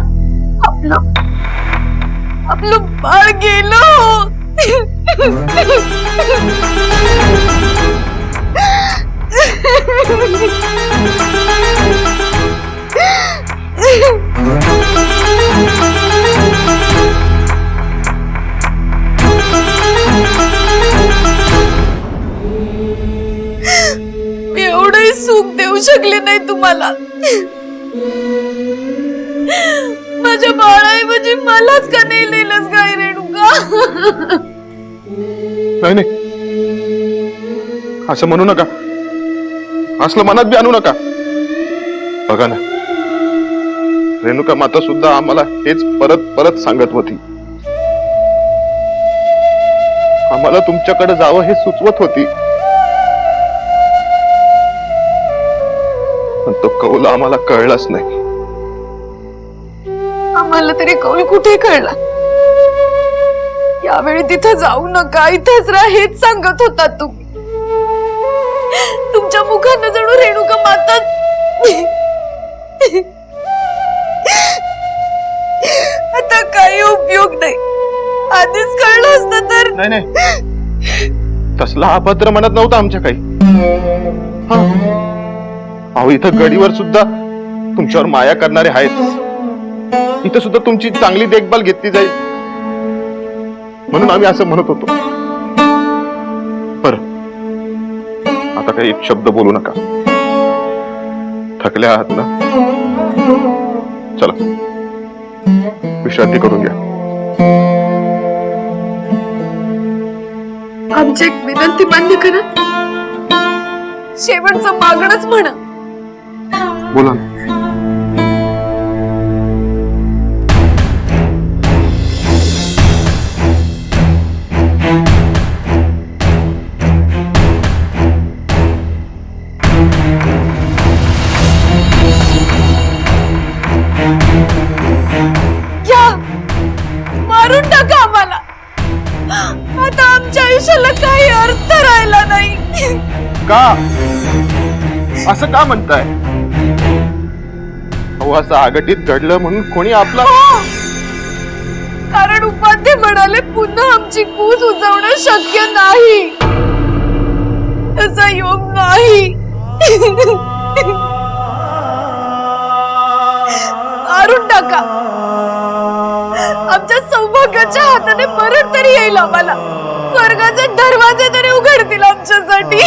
S1: आपलं बाळ गेलं. एवढंही सुख देऊ शकले नाही तुम्हाला. माझ्या बाळाऐवजी मलाच का नाही लिहिलंच काय रेणुका?
S10: नाही नाही, असं म्हणू नका. असलं मनात बी आणू नका. बघा ना, रेणुका माता सुद्धा आम्हाला हेच परत परत सांगत होती. आम्हाला तुमच्याकडे जावं हे सुचवत होती, पण तो कौल आम्हाला कळलाच नाही.
S1: आम्हाला तरी कौल कुठे कळला? यावेळी तिथे जाऊ नका, इथेच राहा हेच सांगत होता तुम्ही. तुमच्या मुखानं जणू रेणुका माता. आता काही उपयोग नाही. आधीच कळलं असतं तर.
S10: नाही नाही, तसला अभद्र म्हणत नव्हता आमच्या काही. अहो, इथं गडीवर सुद्धा तुमच्यावर माया करणारे आहेत. इथं सुद्धा तुमची चांगली देखभाल घेतली जाईल म्हणून आम्ही असं म्हणत होतो. बरं, आता काही एक शब्द बोलू नका. थकल्या आहात ना? चला विश्रांती करून घ्या.
S1: आमची एक विनंती मान्य करा. शेवटचं मागणंच म्हणा.
S10: बोला ना.
S1: मारून टाका आम्हाला. आता आमच्या आयुष्याला काही अर्थ राहिला नाही.
S10: का असं का म्हणताय? अहो असं आगटीत घडलं म्हणून कोणी आपला
S1: कारण उपाध्ये म्हणाले पुन्हा आमची कूस उजवणं शक्य नाही. तसा योग नाही. मारून टाका. आमच्या सौभाग्याच्या हाताने परत तरी येईल आम्हाला. स्वर्गाचे दरवाजे तरी उघडतील आमच्यासाठी.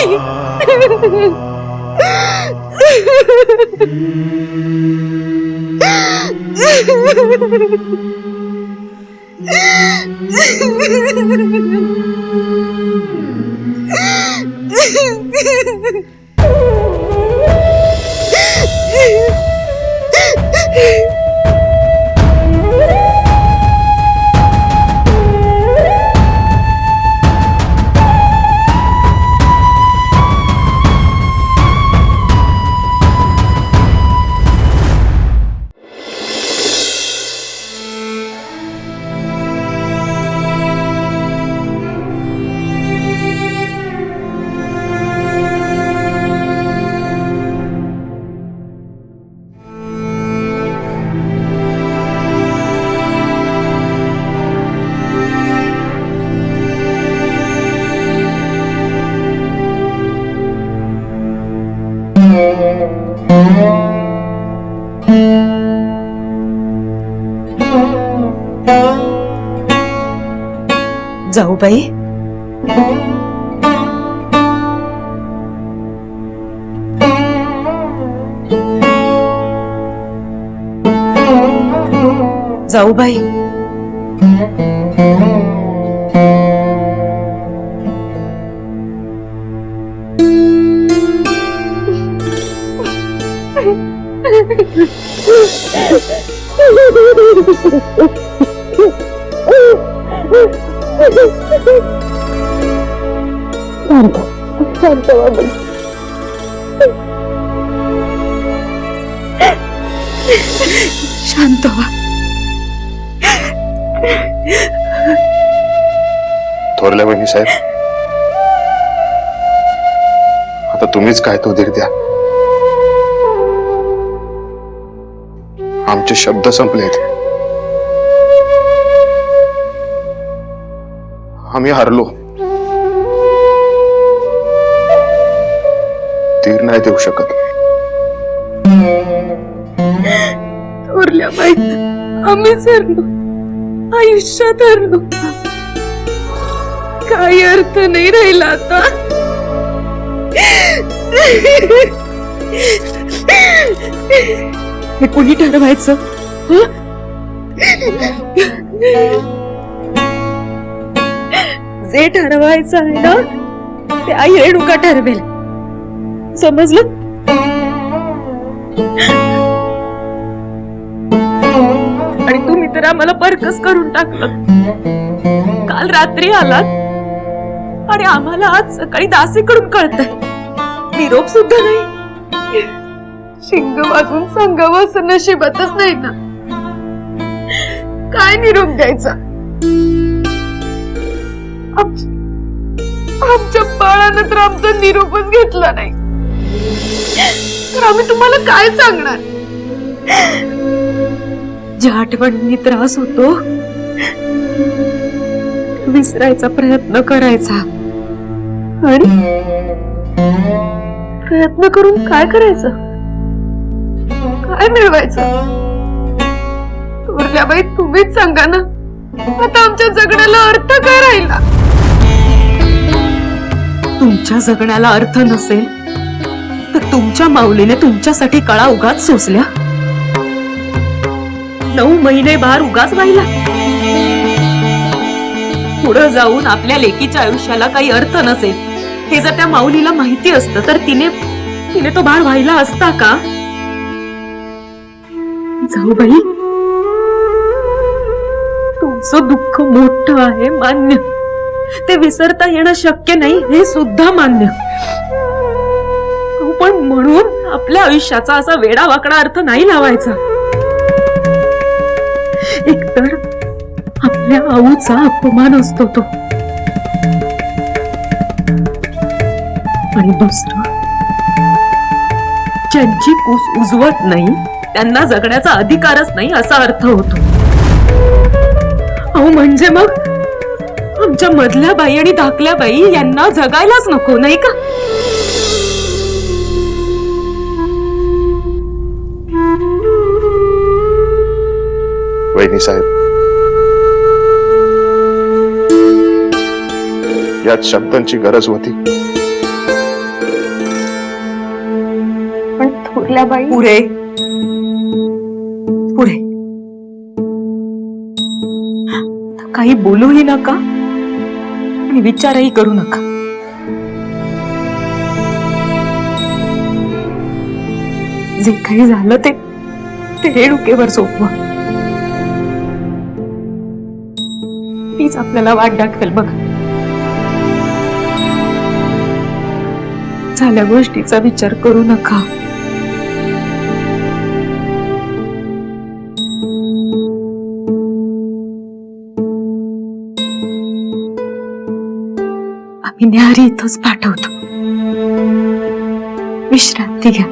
S4: जाऊबाई, जाऊबाई, शांत व्हा.
S6: थोरल्या बहिणी साहेब, आता तुम्हीच काय तो धीर द्या. आमचे शब्द संपलेत. आम्ही हारलो. धीर नाही देऊ शकत.
S1: थोरल्या बाई, आम्हीच हरलो. आयुष्यात हरलो. काही अर्थ नाही राहिला आता.
S4: हे कोणी ठरवायचं?
S1: जे ठरवायचं आहे ना ते आई रेणुका ठरवेल. समजलं? आणि तुम्ही तर आम्हाला बरकस करून टाकलं. काल रात्री आलात आणि आम्हाला आज सकाळी दासीकडून कळतंय. निरोप सुद्धा नाही. शिंग वाजून सांगावं असं नशिबातच नाही ना. काय निरोप द्यायचा? आमच्या बाळानं तर आमचा निरोपच घेतला नाही. तर आम्ही तुम्हाला काय सांगणार? ज्या आठवणींनी त्रास होतो विसरायचा प्रयत्न करायचा. आणि प्रयत्न करून काय करायचं? काय मिळवायचं? अहिल्याबाई तुम्हीच सांगा ना, आता आमच्या जगण्याला अर्थ काय राहिला? तुमच्या जगण्याला अर्थ नसेल तर तुमच्या माऊलीने तुमच्यासाठी कळा उगाच सोसल्या, 9 महिने बार उगाच वाहिला. पुढे जाऊन आपल्या लेकीच्या आयुष्याला काही अर्थ नसेल हे जर त्या माऊलीला माहिती असतं तर तिने तो बाळ व्हायला असता का? जाऊ बाई, तुमचं दुःख मोठं आहे मान्य, ते विसरता येणं शक्य नाही हे सुद्धा मान्य, पण म्हणून आपल्या आयुष्याचा असा वेडावाकडा अर्थ नाही लावायचा. एकतर आपल्या आऊचा अपमान असतो तो, आणि दुसरं, ज्यांची कूस उजवत नाही त्यांना जगण्याचा अधिकारच नाही असा अर्थ होतो. अहो म्हणजे मग आमच्या मधल्या बाई आणि धाकल्या बाई यांना जगायलाच नको नाही का?
S6: वहिनी साहेब, यात शब्दांची गरज होती.
S1: पण थोरल्या बाई पुढे पुढे काही बोलूही नका आणि विचारही करू नका. जे काही झालं ते रेणुकेवर सोपवा, तीच आपल्याला वाट दाखवेल बघ. झाल्या गोष्टीचा विचार करू नका. आम्ही न्याहारी इथंच पाठवतो, विश्रांती घ्या.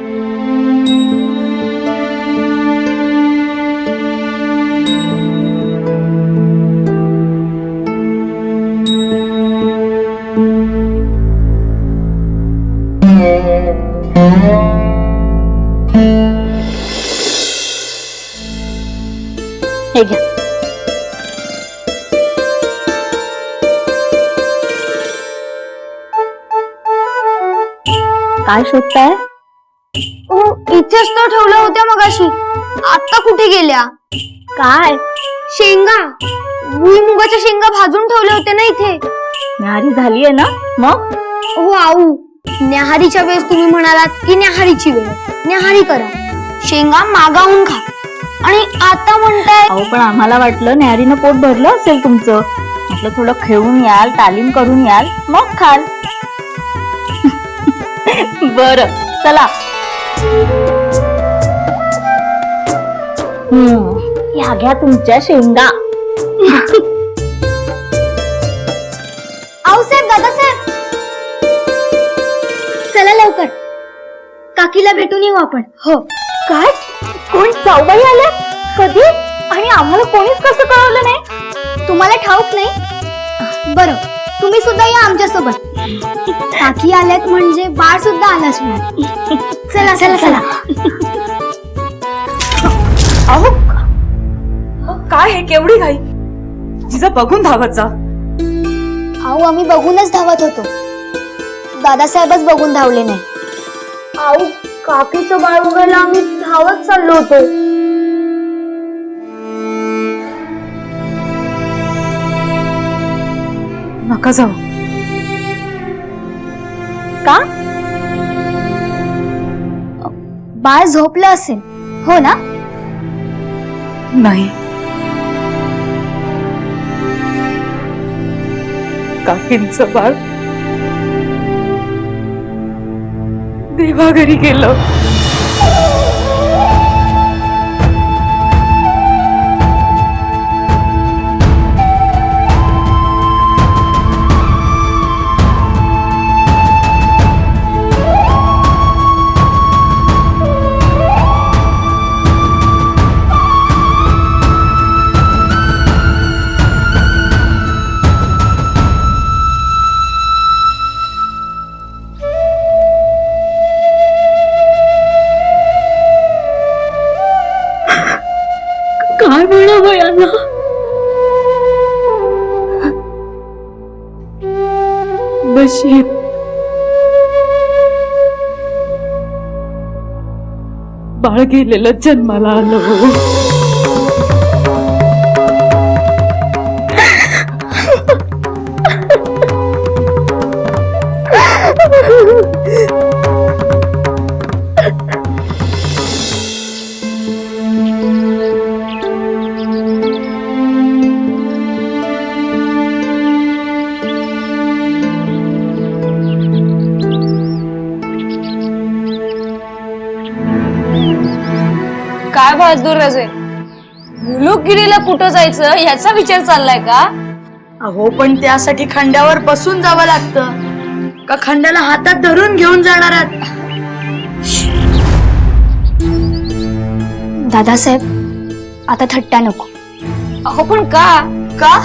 S5: हे घ्या. काय शोधताय?
S2: इथेच तर ठेवल्या होत्या मगाशी, आता कुठे गेल्या?
S5: काय?
S2: शेंगा, भुईमुगाच्या शेंगा भाजून ठेवल्या होत्या ना इथे.
S5: न्याहारी झालीये ना मग?
S2: हो आऊ, न्याहारीच्या वेळेस तुम्ही म्हणालात की न्याहारीची वेळ, न्याहारी करा, शेंगा मागाहून खा, आणि आता म्हणताय.
S5: अहो पण आम्हाला वाटलं न्याहारीनं पोट भरलं असेल तुमचं, म्हटलं थोडं खेळून याल, तालीम करून याल, मग खाल. बरं चला. या घ्या तुमच्या शेंगा.
S2: आऊसाहेब, दादासाहेब, चला लवकर, काकीला भेटून येऊ आपण. हो.
S5: काय? कोण जाऊबाई आल्या? कधी? आणि आम्हाला कोणीच कसं कळवलं नाही?
S2: तुम्हाला ठाऊक नाही? बरं, तुम्ही सुद्धा या आमच्या सोबत. काकी आल्यात म्हणजे बाळ सुद्धा आलाच नाही. चला चला चला.
S1: अहो काय हे, केवढी घाई? जिजा बघून धावत जा.
S2: आऊ आम्ही बघूनच धावत होतो, दादासाहेबच बघून धावले नाही. आऊ काकीचं बाळ उघडायला आम्ही धावत चाललो होतो.
S1: नका जाऊ.
S2: का? बाळ झोपलं असेल हो ना?
S1: नाही, काकींचं बाळ देवाघरी गेलं. काय म्हणावं यांना? बशीर, बाळ गेलेलं जन्माला आलं.
S7: काय बहादूर रजे, मुलुकगिरीला कुठं जायचं याचा विचार चाललाय का?
S1: अहो पण त्यासाठी खंड्यावर बसून जावं लागतं का खंड्याला हातात धरून घेऊन जाणार आहात?
S2: दादासाहेब आता थट्टा नको.
S7: अहो पण का?
S1: का?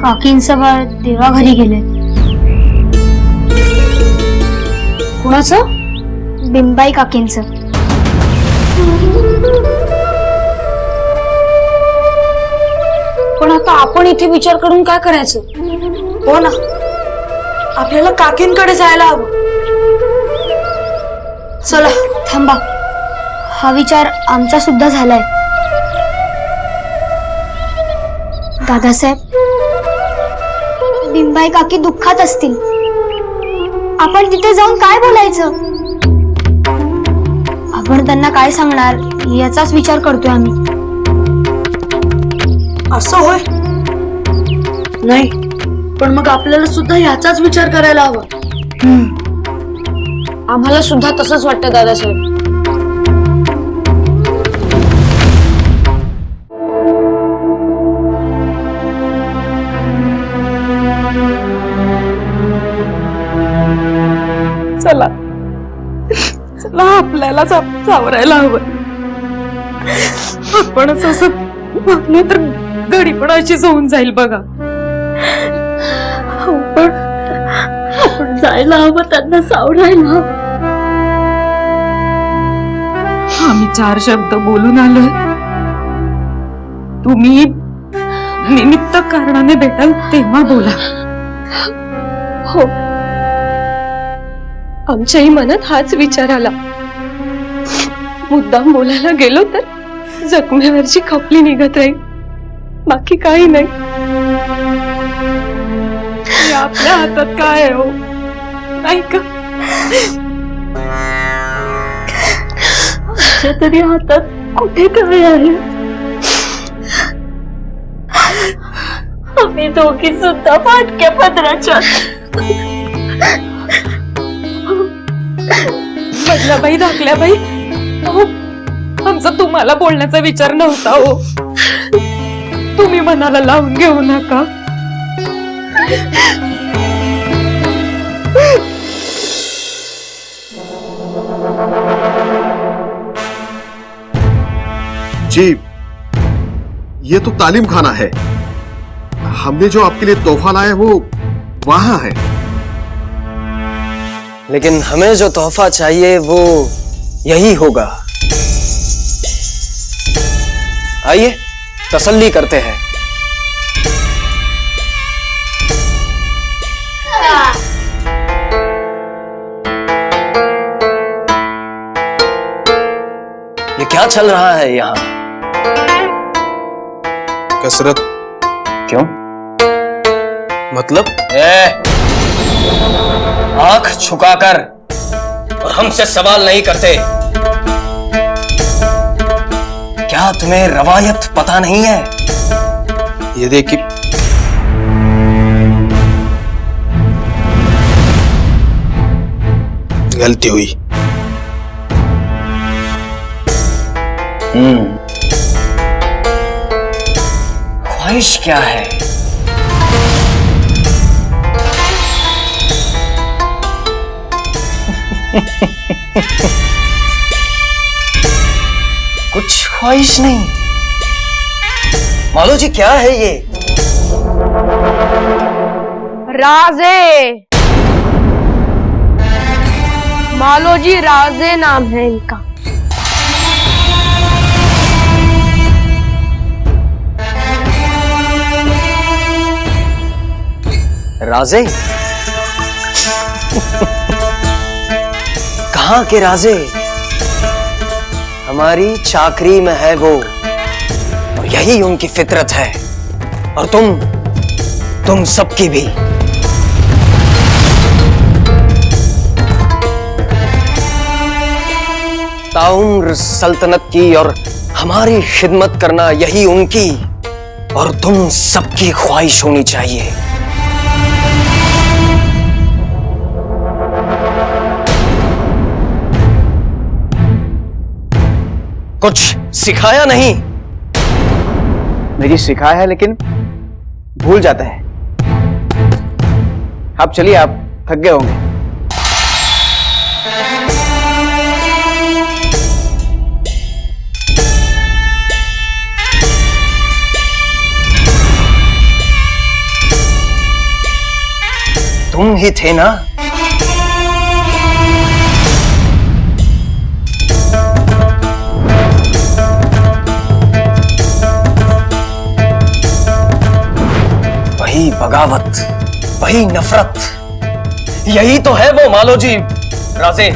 S2: काकींचं बाळ देवाघरी गेले.
S7: कुणाचं?
S2: बिंबाई काकींचं.
S7: पण आता आपण इथे विचार करून काय करायचं?
S1: हो ना, आपल्याला काकींकडे जायला हवं.
S2: चला थांबा, हा विचार आमचा सुद्धा झालाय. दादासाहेब, बिंबाई काकी दुःखात असतील. आपण तिथे जाऊन काय बोलायचं? आपण त्यांना काय सांगणार याचाच विचार करतोय आम्ही.
S1: असं होय? नाही, पण मग आपल्याला सुद्धा याचाच विचार करायला हवा.
S7: आम्हाला सुद्धा तसंच वाटतं दादासाहेब.
S1: चला चला, आपल्याला सावरायला हवं. आपणच असं वागलं तर घडी पण अशीच होऊन जाईल बघा. आपण जायला हवं, त्यांना सावरायला हवं. आम्ही 4 शब्द बोलून आलोय. तुम्ही निमित्त कारणाने भेटाल तेव्हा बोला.
S7: हो, आमच्याही मनात हाच विचार आला. मुद्दाम बोलायला गेलो तर जखमेवरची खपली निघत राहील, बाकी काही नाही.
S1: हे आपल्या हातात काय आहे हो, नाही का? आमच्या तरी हातात कुठे काय आहे? आम्ही दोघी सुद्धा फाटक्या पदराच्या. बदलाबाई, धाकल्याबाई, अहो आमचा तुम्हाला बोलण्याचा विचार नव्हता हो. तुम्ही मनाला लावून घेऊ नका.
S6: जी, ये तो तालीम खाना है. हमने जो आपके लिए तोहफा लाया है वो वहां है.
S11: लेकिन हमें जो तोहफा चाहिए वो यही होगा. आइए तसल्ली करते हैं. ये क्या चल रहा है यहाँ?
S6: कसरत.
S11: क्यों?
S6: मतलब?
S11: आंख झुकाकर और हमसे सवाल नहीं करते. क्या तुम्हें रवायत पता नहीं है?
S6: ये देखिए, गलती हुई.
S11: ख्वाहिश क्या है? कुछ ख्वाहिश नहीं. मालो जी, क्या है ये?
S7: राजे, मालोजी राजे नाम है इनका।
S11: राजे? कहाँ के राजे? हमारी चाकरी में है वो, और यही उनकी फितरत है। और तुम सबकी भी। ताउम्र सल्तनत की और हमारी खिदमत करना यही उनकी और तुम सबकी ख्वाहिश होनी चाहिए। कुछ सिखाया नहीं?
S9: नहीं जी, सिखाया है लेकिन भूल जाता है। अब चलिए, आप थक गए होंगे।
S11: तुम ही थे ना? वही बगावत, वही नफरत, यही तो है वो मालोजी राजे।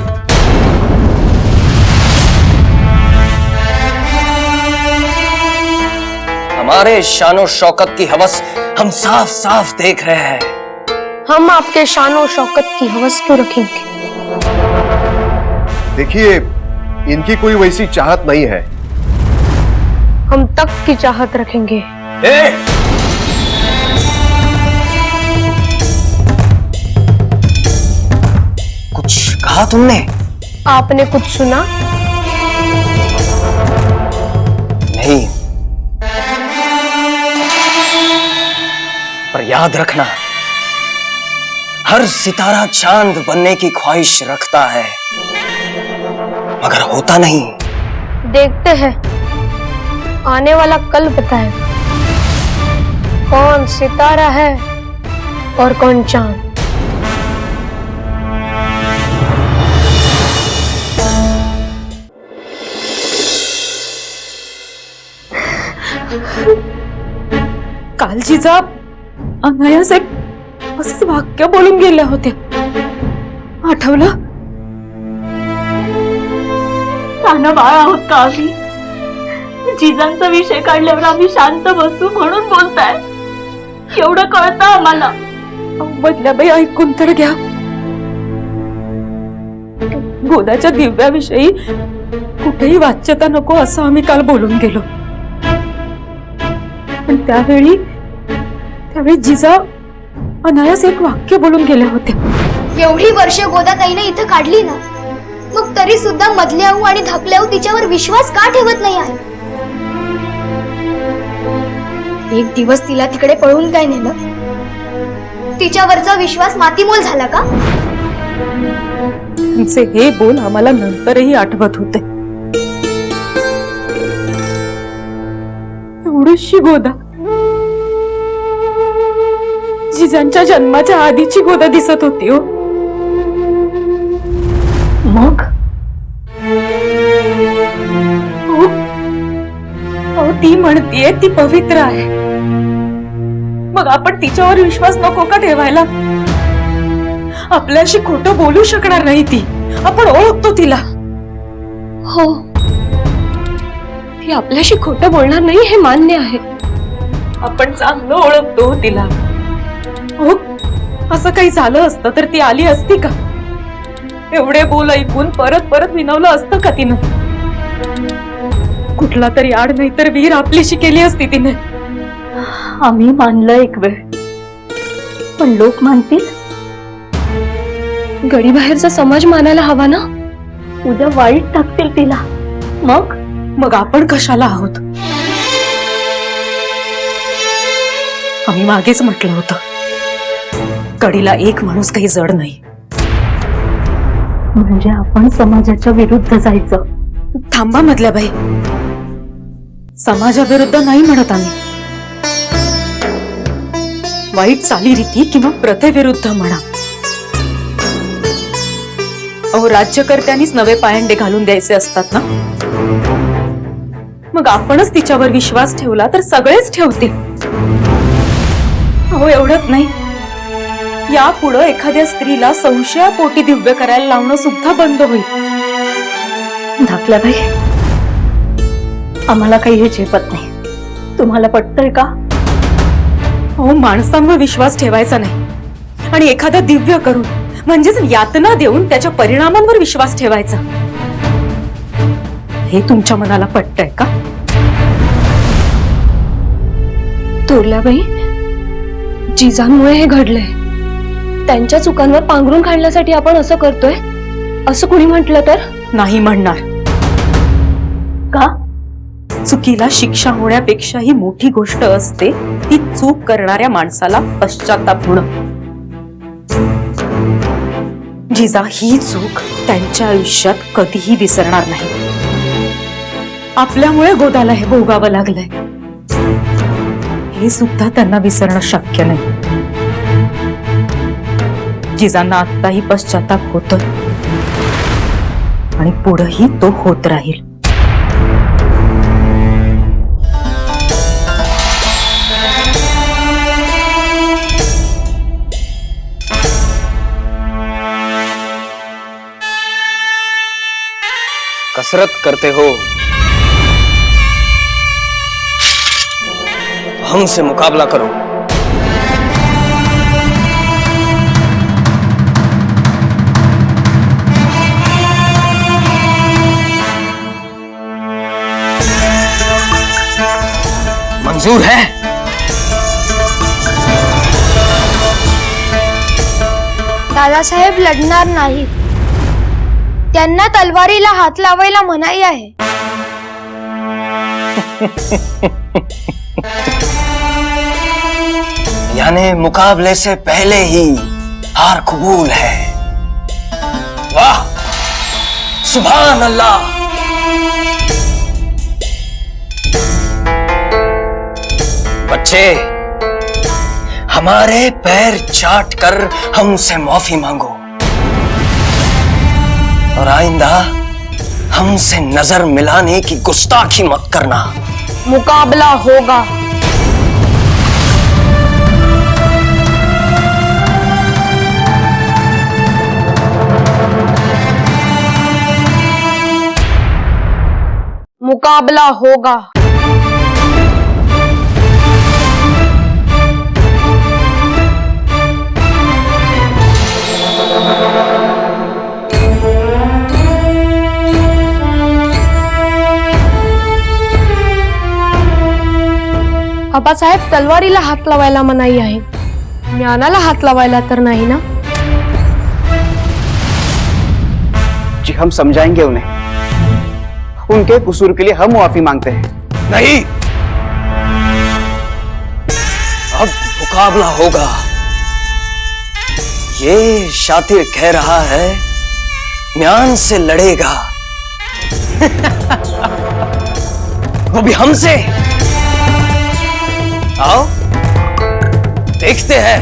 S11: हमारे शानो शौकत की हवस हम साफ साफ देख रहे हैं।
S7: हम आपके शानो शौकत की हवस क्यों रखेंगे?
S6: देखिए, इनकी कोई वैसी चाहत नहीं है।
S7: हम तक की चाहत रखेंगे।
S11: कुछ कहा तुमने?
S7: आपने कुछ सुना?
S11: नहीं, पर याद रखना, हर सितारा चांद बनने की ख्वाहिश रखता है, मगर होता नहीं।
S7: देखते हैं, आने वाला कल बताएगा कौन सितारा है और कौन चांद।
S1: काल जिजा अनायास एक असंच वाक्य बोलून गेल्या होत्या, आठवलं?
S5: लहान बाळ आहोत का आम्ही? जिजांचा विषय काढल्यावर आम्ही शांत बसू म्हणून बोलताय? एवढं कळतं आम्हाला.
S1: बदल्याबाई, ऐकून तर घ्या. गोदाच्या दिव्याविषयी कुठेही वाच्यता नको असं आम्ही काल बोलून गेलो, पण त्यावेळी जिजा अनायास एक वाक्य बोलून गेल्या होत्या.
S2: एवढी वर्ष गोदाताईने इथं काढली ना, मग तरी सुद्धा मधल्याहू आणि धकल्याहू तिच्यावर विश्वास का ठेवत नाही आहे? एक दिवस तिला तिकडे पळून काय नेलं? तिच्यावरचा विश्वास मातीमोल झाला का?
S1: तिचे हे बोल आम्हाला नंतरही आठवत होते. एवढीशी गोदा, जिजांच्या जन्माच्या आधीची गोदा दिसत होती हो.
S5: मग
S1: ती म्हणतीये ती पवित्र आहे, मग आपण तिच्यावर विश्वास नको का ठेवायला? आपल्याशी खोटं बोलू शकणार नाही ती, आपण ओळखतो तिला.
S7: हो, ती आपल्याशी खोटं बोलणार नाही हे मान्य आहे.
S1: आपण चांगलं ओळखतो तिला. हो, असं काही झालं असतं तर ती आली असती का? एवढे बोल ऐकून परत परत विनवलं असतं का तिनं? कुठला तरी आड नाही तर वीर आपलीशी केली असती तिने.
S5: आम्ही मानलं एक वेळ, पण लोक मानतील?
S7: गडीबाहेरचा समाज मानायला हवा ना.
S5: उद्या वाईट टाकतील तिला.
S1: मग आपण कशाला आहोत? आम्ही मागेच म्हटलं होतं, कडीला एक माणूस काही जड नाही.
S5: म्हणजे आपण समाजाच्या विरुद्ध जायचं.
S1: थांबा मधल्याबाई, समाजाविरुद्ध नाही म्हणत आम्ही. वाईट चालीरीती किंवा प्रथेविरुद्ध म्हणा.
S12: अहो राज्यकर्त्यांनीच नवे पायंडे घालून द्यायचे असतात ना. मग आपणच तिच्यावर विश्वास ठेवला तर सगळेच ठेवतील. अहो एवढंच नाही, यापुढं एखाद्या स्त्रीला संशयापोटी दिव्य करायला लावणं सुद्धा बंद होईल.
S5: धाकल्याबाई, आम्हाला काही हे झेपत नाही. तुम्हाला पटतंय का?
S12: अहो माणसांवर विश्वास ठेवायचा नाही आणि एखादं दिव्य करून म्हणजेच यातना देऊन त्याच्या परिणामांवर विश्वास ठेवायचा. हे तुमच्या मनाला पटतंय का?
S7: थोरल्याबाई, जिजांमुळे हे घडलंय. त्यांच्या चुकांवर पांघरून काढण्यासाठी आपण असं करतोय असं कुणी म्हटलं तर?
S12: नाही म्हणणार.
S5: का?
S12: चुकीला शिक्षा होण्यापेक्षाही मोठी गोष्ट असते ती चूक करणाऱ्या माणसाला पश्चाताप होणं. जिजा ही चूक त्यांच्या आयुष्यात कधीही विसरणार नाही. आपल्यामुळे गोदाला हे भोगावं लागलंय हे सुद्धा त्यांना विसरणं शक्य नाही. जिजांना आत्ताही पश्चाताप होतोय आणि पुढेही तो होत राहील.
S11: कसरत करते हो तो हमसे मुकाबला करो. मंजूर है?
S2: दादासाहेब लढणार नाहीत. त्यांना तलवारीला हात लावायला मनाई आहे.
S11: यानी मुकाबले से पहले ही हार कबूल है. वाह, सुभान अल्लाह. बच्चे, हमारे पैर चाट कर हमसे माफी मांगो और आइंदा हमसे नजर मिलाने की गुस्ताखी मत करना.
S7: मुकाबला होगा. मुकाबला होगा. आबासाहेब, तलवारीला हात लावायला मनाई आहे, ज्ञानाला हात लावायला तर नाही ना?
S9: जी, हम समझाएंगे उन्हें. उनके कसूर के लिए हम माफी मांगते हैं.
S11: नहीं, अब मुकाबला होगा. ये शातिर कह रहा है ज्ञान से लड़ेगा. वो भी हमसे. आओ देखते हैं.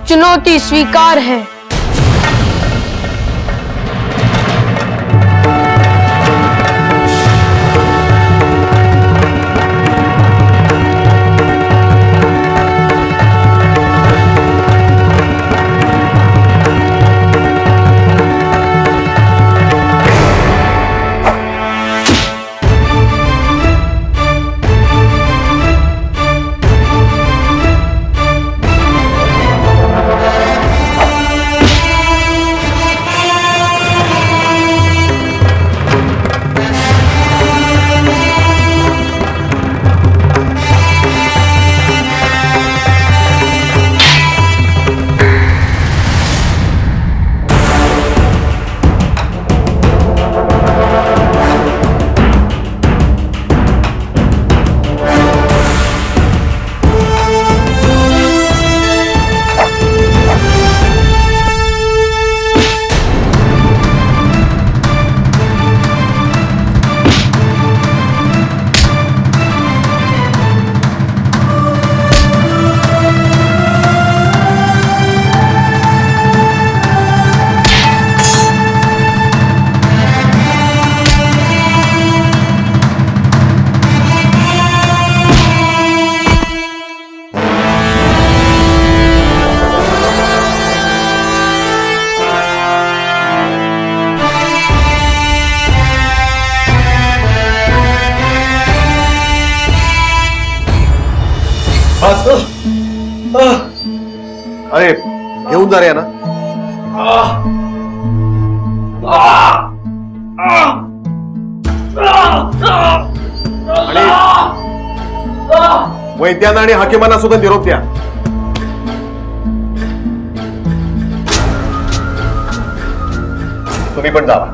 S7: चुनौती स्वीकार है.
S6: घेऊन जा रे यांना. आणि वैद्यांना आणि हाकिमांना सुद्धा निरोप द्या. तुम्ही पण जावा.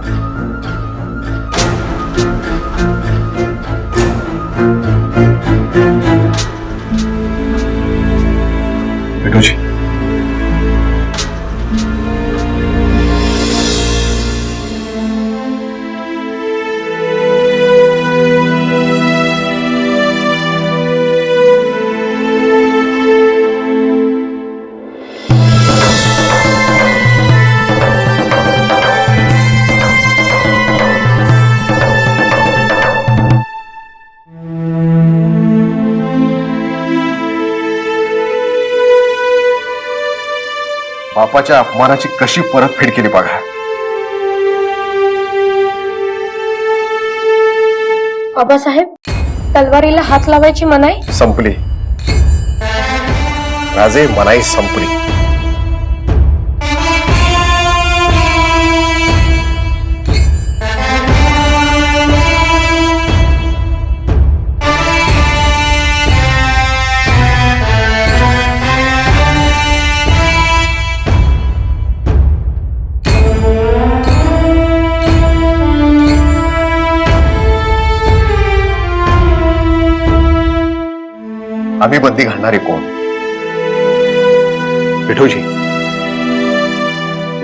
S6: विठूजी, बापाच्या अपमानाची कशी परतफेड केली बघा.
S7: बाबासाहेब, तलवारीला हात लावायची मनाई
S6: संपली. राजे, मनाई संपली. आम्ही बंदी घालणारे कोण? विठूजी,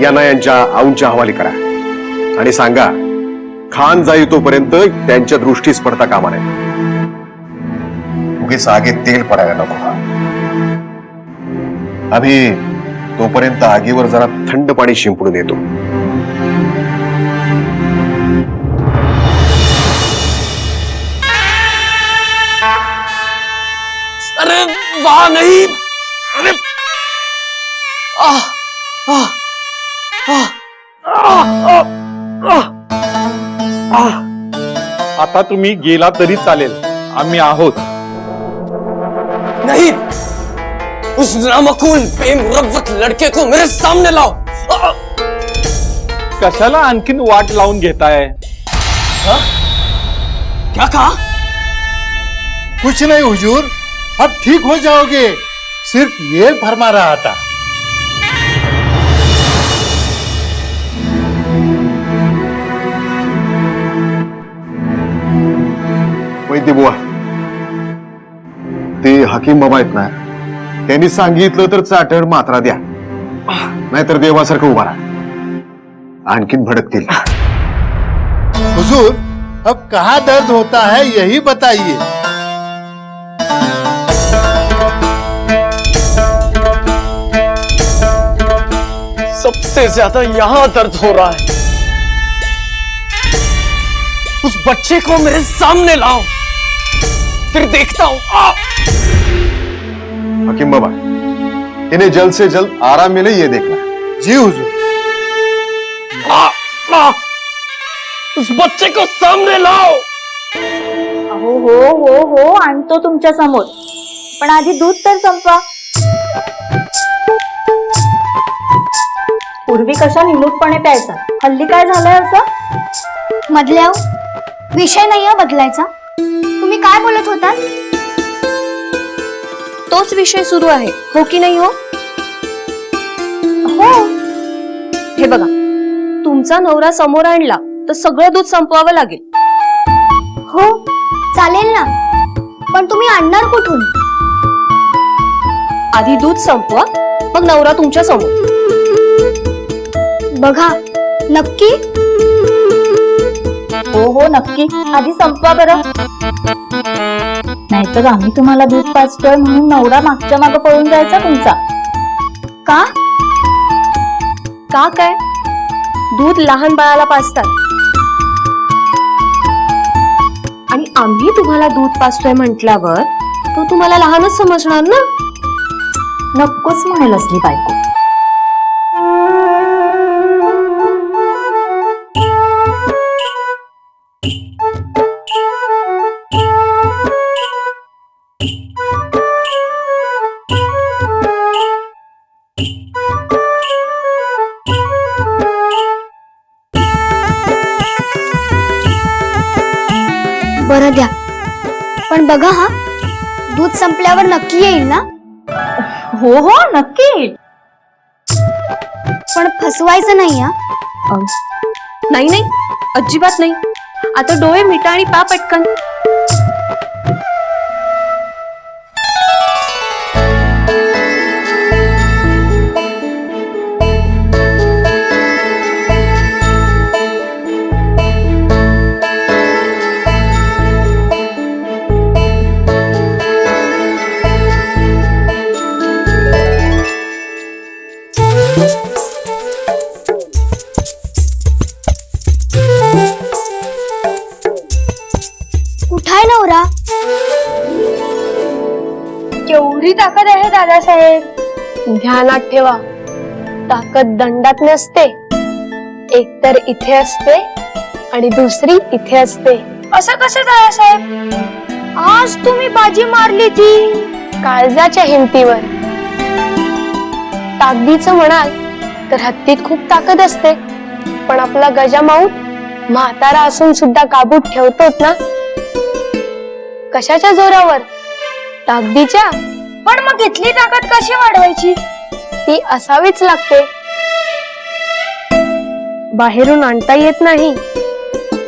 S6: यांना यांच्या आऊंच्या हवाली करा आणि सांगा, खान जाई तोपर्यंत त्यांच्या दृष्टीस पडता कामा नये. उगीच आगीत तेल पडायला नको. आम्ही तोपर्यंत आगीवर जरा थंड पाणी शिंपडून येतो.
S11: अरे वाह नहीं. अरे आह आह आह.
S10: आता तुम्ही गेला तरी चालेल, आम्ही आहोत.
S11: नहीं, उस नामकूल बेमुरव्वत लड़के को मेरे सामने लाओ.
S10: कशाला आणखीन वाट लावून घेताय?
S11: क्या कहा?
S13: कुछ नहीं हुजूर, अब ठीक हो जाओगे. सिर्फ ये फरमा रहा था.
S6: वैद्य बुवा, ते हकीम बाबा आहेत ना, त्यांनी सांगितलं तर चाटण मात्रा द्या, नाहीतर देवासारखं उभा राहा. आणखीन भडकतील.
S13: हुजूर, अब कहाँ दर्द होता है यही बताइए.
S11: सबसे ज्यादा यहां दर्द हो रहा है. उस बच्चे को मेरे सामने लाओ, फिर देखता हूं.
S6: हकीम बाबा, इन्हें जल्द से जल्द आराम मिले ये देखना.
S13: जी हुजूर.
S11: उस बच्चे को सामने लाओ.
S5: हो हो हो हो, आणतो तुमच्या समोर, पण आधी दूध तर संपवा. पूर्वी कशा निमूटपणे प्यायचा, हल्ली काय झालंय असं?
S2: मधल्या विषय नाही हा बदलायचा. तुम्ही काय बोलत होतात?
S7: तोच विषय सुरू आहे, हो की नाही? हो
S2: हो.
S7: हे बघा, तुमचा नवरा समोर आणला तर सगळं दूध संपवावं लागेल.
S2: हो चालेल ना, पण तुम्ही आणणार कुठून?
S7: आधी दूध संपवा, मग नवरा तुमच्या समोर.
S2: बघा, नक्की?
S5: हो हो नक्की, आधी संपवा बरं. नाहीतर आम्ही तुम्हाला दूध पाजतोय म्हणून नवरा मागच्या मागं पळून जायचा तुमचा.
S2: का?
S7: का काय? दूध लहान बाळाला पाजतात आणि आम्ही तुम्हाला दूध पाजतोय म्हटल्यावर तो तुम्हाला लहानच समजणार ना.
S5: नक्कोच म्हणाल असली बायको.
S2: बरं द्या, पण बघा हा, दूध संपल्यावर नक्की येईल ना?
S5: हो हो नक्की.
S2: पण फसवायचं नाही हा.
S1: नाही नाही, अजिबात नाही. आता डोळे मिटा आणि पा पटकन.
S2: कुठाय नवरा?
S7: केवढी ताकद आहे दादासाहेब. ध्यानात ठेवा, ताकद दंडात नसते. एक तर इथे असते आणि दुसरी इथे असते. असं कसं दादासाहेब? आज तुम्ही बाजी मारली ती काळजाच्या हिमतीवर. ताकदीचं म्हणाल तर हत्तीत खूप ताकद असते, पण आपला गजामाऊत म्हातारा असून सुद्धा काबूत ठेवतोच ना. कशाच्या जोरावर? ताकदीच्या. पण मग इथली ताकद कशी वाढवायची? ती असावीच लागते, बाहेरून आणता येत नाही.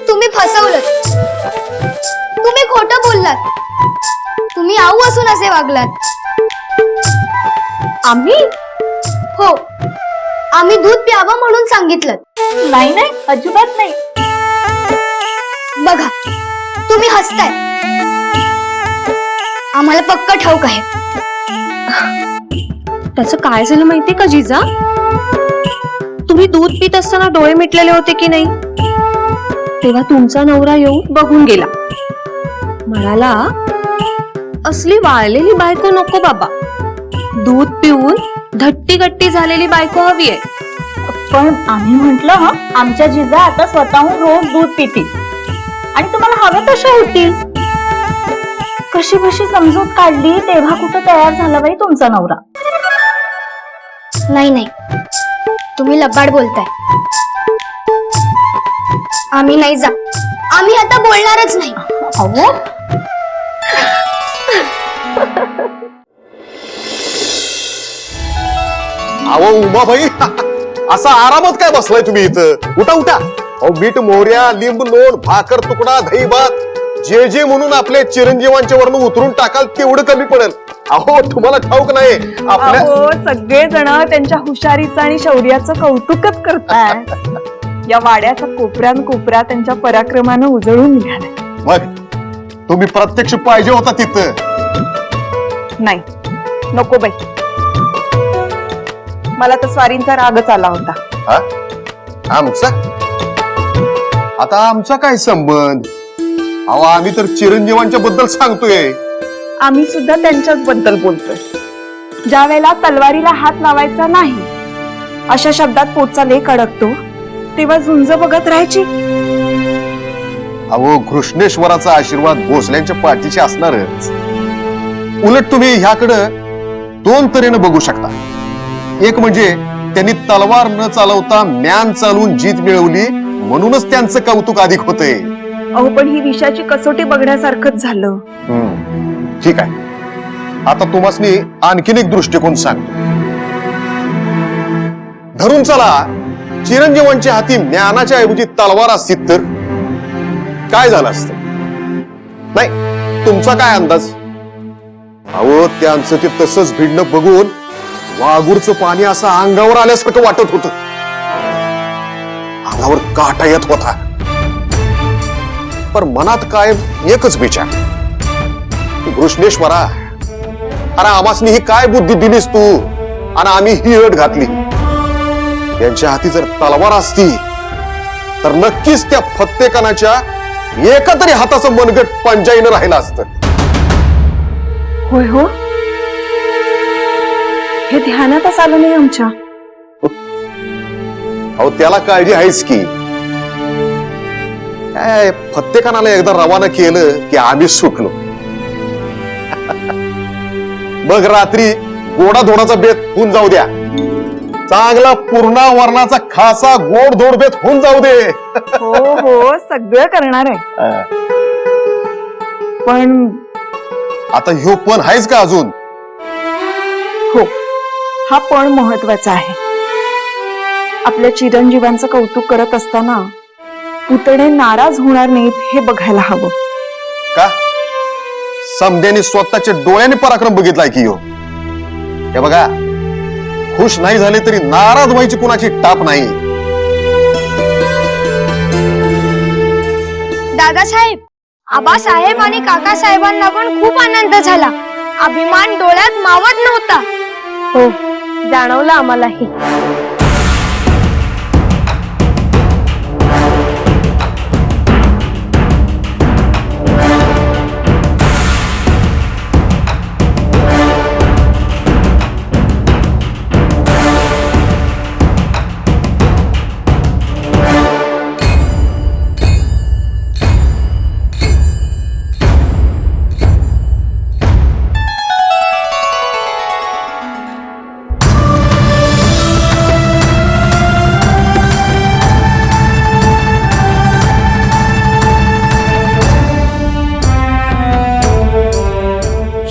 S2: तुम्ही फसवलत, तुम्ही खोटं बोललात, तुम्ही आऊ असून असे वागलात.
S1: आम्ही?
S2: हो, आम्ही दूध प्यावं म्हणून सांगितलं.
S5: नाही नाही अजिबात नाही.
S2: बघा, तुम्ही हसताय. आम्हाला पक्क ठाऊक आहे.
S1: त्याचं काय झालं माहितीये का जिजा? तुम्ही दूध पित असताना डोळे मिटलेले होते की नाही, तेव्हा तुमचा नवरा येऊन बघून गेला. म्हणाला, असली वाळलेली बायको नको बाबा, दूध पिऊन धट्टी गट्टी झालेली बायको हवी आहे.
S5: पण आम्ही म्हंटल हा, आमच्या जिजा आता स्वतःहून रोज दूध पितील आणि तुम्हाला हवे तसे होतील. कशी कशी समजूत काढली तेव्हा कुठं तयार झाला बाई तुमचा नवरा.
S2: नाही नाही, तुम्ही लबाड बोलताय. आम्ही नाही जा, आम्ही आता बोलणारच नाही.
S5: अहो
S6: अहो उमाबाई, असा आरामात काय बसलाय तुम्ही इथं? उठा उठा. अहो मीठ मोहऱ्या, लिंब लोण, भाकर तुकडा, दही भात, जे जे म्हणून आपल्या चिरंजीवांच्या वरनं उतरून टाकाल तेवढं कमी पडेल. अहो तुम्हाला ठाऊक नाही आपल्या
S4: सगळे जण त्यांच्या हुशारीचं आणि शौर्याचं कौतुकच करतात. या वाड्याचा कोपऱ्यान कोपऱ्या त्यांच्या पराक्रमानं उजळून निघालाय.
S6: मग तुम्ही प्रत्यक्ष पाहिजे होता तिथं.
S4: नाही नको बाई, मला तर स्वारींचा रागच आला होता.
S6: हा? आमचा? आता आमचा काय संबंध? अहो आम्ही तर चिरंजीवांच्या बद्दल सांगतोय.
S4: आम्ही सुद्धा त्यांच्याच बद्दल बोलतोय. ज्या वेळेला तलवारीला हात लावायचा नाही अशा शब्दात पोटचा लेख अडकतो, तेव्हा झुंज बघत राहायची.
S6: अहो घृष्णेश्वराचा आशीर्वाद भोसल्यांच्या पाठीशी असणारच. उलट तुम्ही ह्याकडं दोन तऱ्हेनं बघू शकता. एक म्हणजे त्यांनी तलवार न चालवता म्यान चालवून जीत मिळवली म्हणूनच त्यांचं कौतुक अधिक होतंय.
S4: अहो पण ही विषयाची कसोटी बघण्यासारखंच झालं.
S6: ठीक आहे, आता तुम्हासनी आणखीन एक दृष्टिकोन सांगतो. धरून चला, चिरंजीवांच्या हाती ज्ञानाच्या ऐवजी तलवार असती तर काय झालं असतं? नाही तुमचा काय अंदाज? अहो त्यांचं ते तसंच भिडणं बघून वाघूरचं पाणी असं अंगावर आल्यासारखं वाटत होतं. अंगावर काटा येत होता. पण मनात काय एकच विचार, घृष्णेश्वरा, अरे आमासनी ही काय बुद्धी दिलीस तू आणि आम्ही ही अट घातली. यांच्या हाती जर तलवार असती तर नक्कीच त्या फत्तेखानाच्या एका तरी हाताचं मनगट पंजाईनं राहिलं असतं.
S4: होय हो, हे ध्यानातच आलं नाही आमच्या.
S6: अहो त्याला काळजी आहेच की. काय फत्तेखानाला एकदा रवाना केलं की आम्ही सुटलो. मग रात्री गोडाधोडाचा बेत होऊन जाऊ द्या. चांगला पूर्णा वर्णाचा खासा गोड धोड बेत होऊन जाऊ दे.
S4: हो हो, सगळं करणार आहे. पण
S6: आता ह्यो पण आहेच का अजून?
S4: हो, हा पण महत्वाचा आहे. आपल्या चिरंजीवांचं कौतुक करत असताना पुतणे नाराज होणार नाहीत हे बघायला हवं.
S6: का समध्याने स्वतःच्या डोळ्याने पराक्रम बघितलाय की ह्यो. हे बघा, खुश नाही झाले तरी नाराज व्हायची कुणाची टाप नाही.
S7: दादासाहेब, आबासाहेब आणि काकासाहेबांना पण खूप आनंद झाला. अभिमान डोळ्यात मावत नव्हता. हो, जाणवलं आम्हालाही.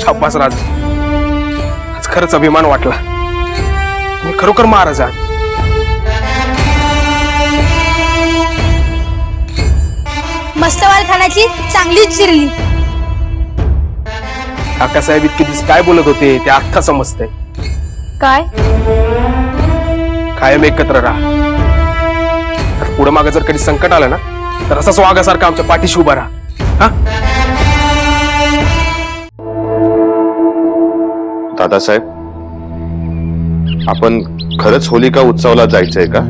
S8: शाबास राज, आज खरंच अभिमान वाटला. मी खरोखर महाराज आहात.
S2: मस्तवाल खाण्याची चांगलीच चिरली.
S8: काकासाहेब इतके दिवस काय बोलत होते ते आता समजतंय.
S7: काय?
S8: कायम एकत्र राहा. पुढे मागे जर कधी संकट आलं ना, तर असाच वाघासारखा आमच्या पाठीशी उभा राहा. हा,
S10: दादासाहेब, आपण खरंच होलिका उत्सवाला जायचंय का?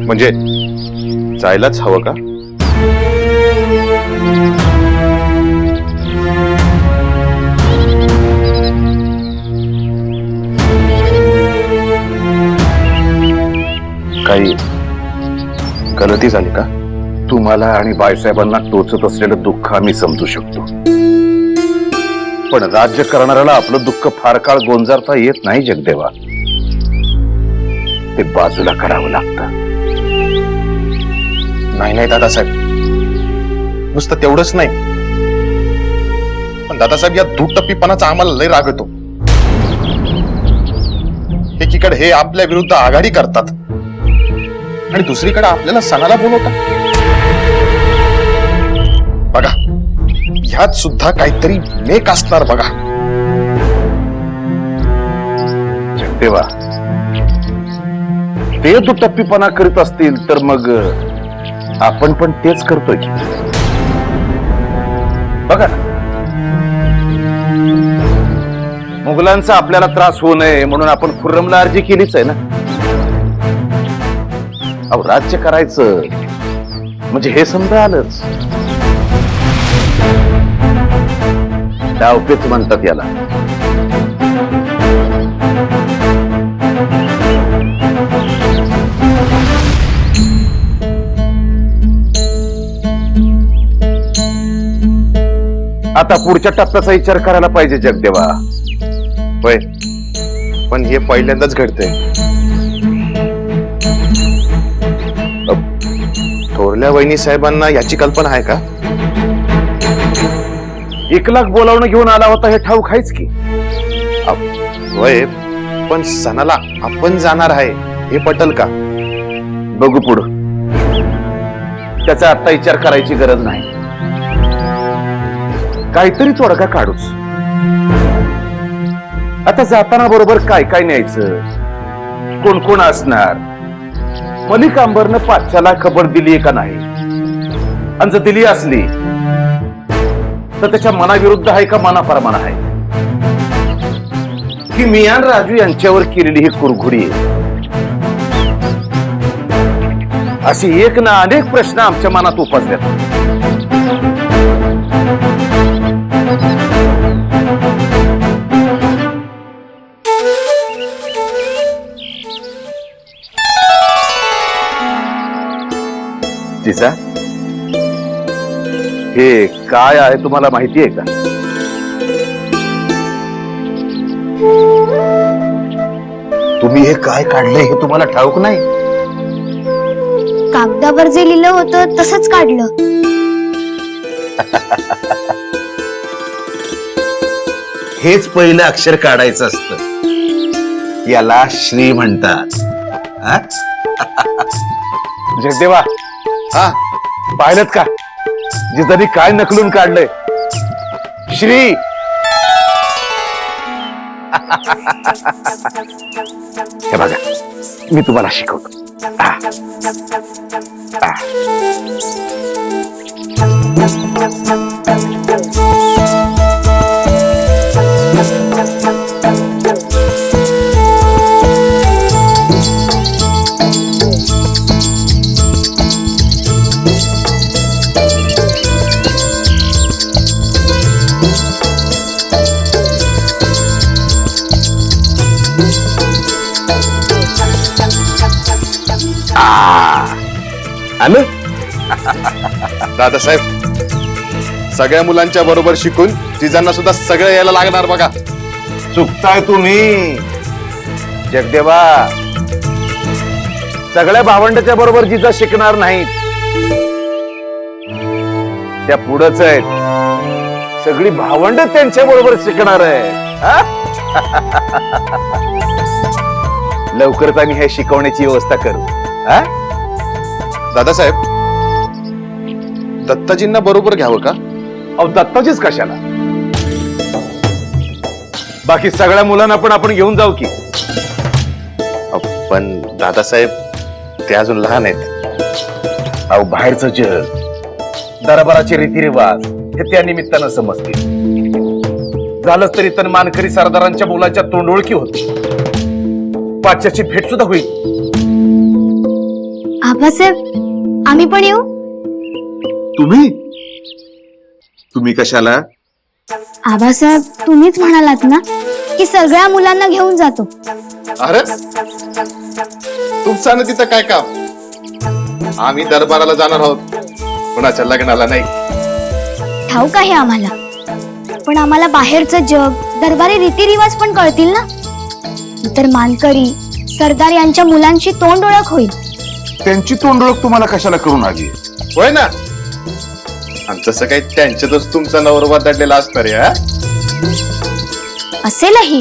S10: म्हणजे जायलाच हवं का? काही गलती झाली का? तुम्हाला आणि बाईसाहेबांना टोचत असलेलं दुःख आम्ही समजू शकतो, पण राज्य करणाऱ्याला आपलं दुःख फार काळ गोंजारता येत नाही जगदेवा. ते बाजूला करावं लागतं.
S6: नाही नाही दादासाहेब, नुसतं तेवढंच नाही, पण दादासाहेब या दुटप्पीपणाचा आम्हाला लय राग येतो. एकीकडे हे आपल्या विरुद्ध आघाडी करतात आणि दुसरीकडे आपल्याला सणाला बोलवतात. बघा, ह्यात सुद्धा काहीतरी मेक असणार बघा.
S10: जगदेवा, ते दुटप्पीपणा करीत असतील तर मग आपण पण तेच करतोय की. बघा ना, मुघलांचा आपल्याला त्रास होऊ नये म्हणून आपण खुर्रमला अर्जी केलीच आहे ना. अहो, राज्य करायचं म्हणजे हे समजा आलंच. डावपेच म्हणतात याला. आता पुढच्या टप्प्याचा विचार करायला पाहिजे जगदेवा.
S6: होय, पण हे पहिल्यांदाच घडतंय. थोरल्या वहिनी साहेबांना याची कल्पना आहे का?
S10: 1 लाख बोलावणं घेऊन आला होता हे ठाऊक आहेच की.
S6: होय, पण सणाला आपण जाणार आहे हे पटल का?
S10: बघू पुढं. त्याचा आता विचार करायची गरज नाही. काहीतरी तोडगा काढूच. आता जाताना बरोबर काय काय न्यायचं, कोण कोण असणार, मलिक अंबरनं पाच्याला खबर दिली का नाही, आणि जर दिली असली तर त्याच्या मनाविरुद्ध आहे का मनाप्रमाण आहे, की मियान राजू यांच्यावर केलेली ही कुरघुडी आहे. अशी एक ना अनेक प्रश्न आमच्या मनात उपजल्यात. जिजा, हे काय आहे तुम्हाला माहिती आहे का?
S6: तुम्ही हे काय काढलंय हे तुम्हाला ठाऊक नाही?
S2: कागदावर जे लिहिलं होतं तसंच काढलं.
S14: हेच पहिलं अक्षर काढायचं असतं. याला श्री म्हणतात. हा?
S10: जगदेवा, हा पाहिलं का जिजांनी काय नकलून काढलंय? श्री. हे बघा, मी तुम्हाला शिकवतो. हा. हा. आलं?
S6: दादासाहेब, सगळ्या मुलांच्या बरोबर शिकून जिजांना सुद्धा सगळं यायला लागणार बघा.
S14: चुकताय तुम्ही जगदेवा. सगळ्या भावंडाच्या बरोबर जिजा शिकणार नाहीत. त्या पुढंच आहेत. सगळी भावंड त्यांच्या बरोबर शिकणार आहेत. हा? लवकरच आम्ही हे शिकवण्याची व्यवस्था करू. हा?
S6: दादासाहेब, दत्ताजींना बरोबर घ्यावं का?
S14: अहो, दत्ताजीच कशाला? बाकी सगळ्या मुलांना पण आपण घेऊन जाऊ की.
S6: पण दादासाहेब, ते अजून लहान आहेत.
S14: अहो, बाहेरचं जग, दरबाराचे रीतिरिवाज हे त्या निमित्तानं समजतील. झालंच तरी तर मानकरी सरदारांच्या मुलाच्या तोंडओळखी होती. पाच्याची भेट सुद्धा होईल.
S2: आबासाहेब, आम्ही पण येऊ?
S14: तुम्ही कशाला?
S2: आबासाहेब, तुम्हीच म्हणालात ना की सगळ्या मुलांना घेऊन जातो.
S6: अरे, तुमचं ना तिथं काय काम? आम्ही दरबाराला जाणार आहोत, कुणाच्या लग्नाला नाही.
S2: ठाऊक आहे आम्हाला, पण आम्हाला बाहेरचं जग, दरबारी रीतिरिवाज पण कळतील ना. तर मानकरी सरदार यांच्या मुलांची तोंड ओळख होईल.
S14: त्यांची तोंडओळख तुम्हाला कशाला करून आली?
S6: होय ना? आणि तसं काही त्यांच्यातच तुमचा नवरवा दडलेला असणार आहे. हा?
S2: असेलही.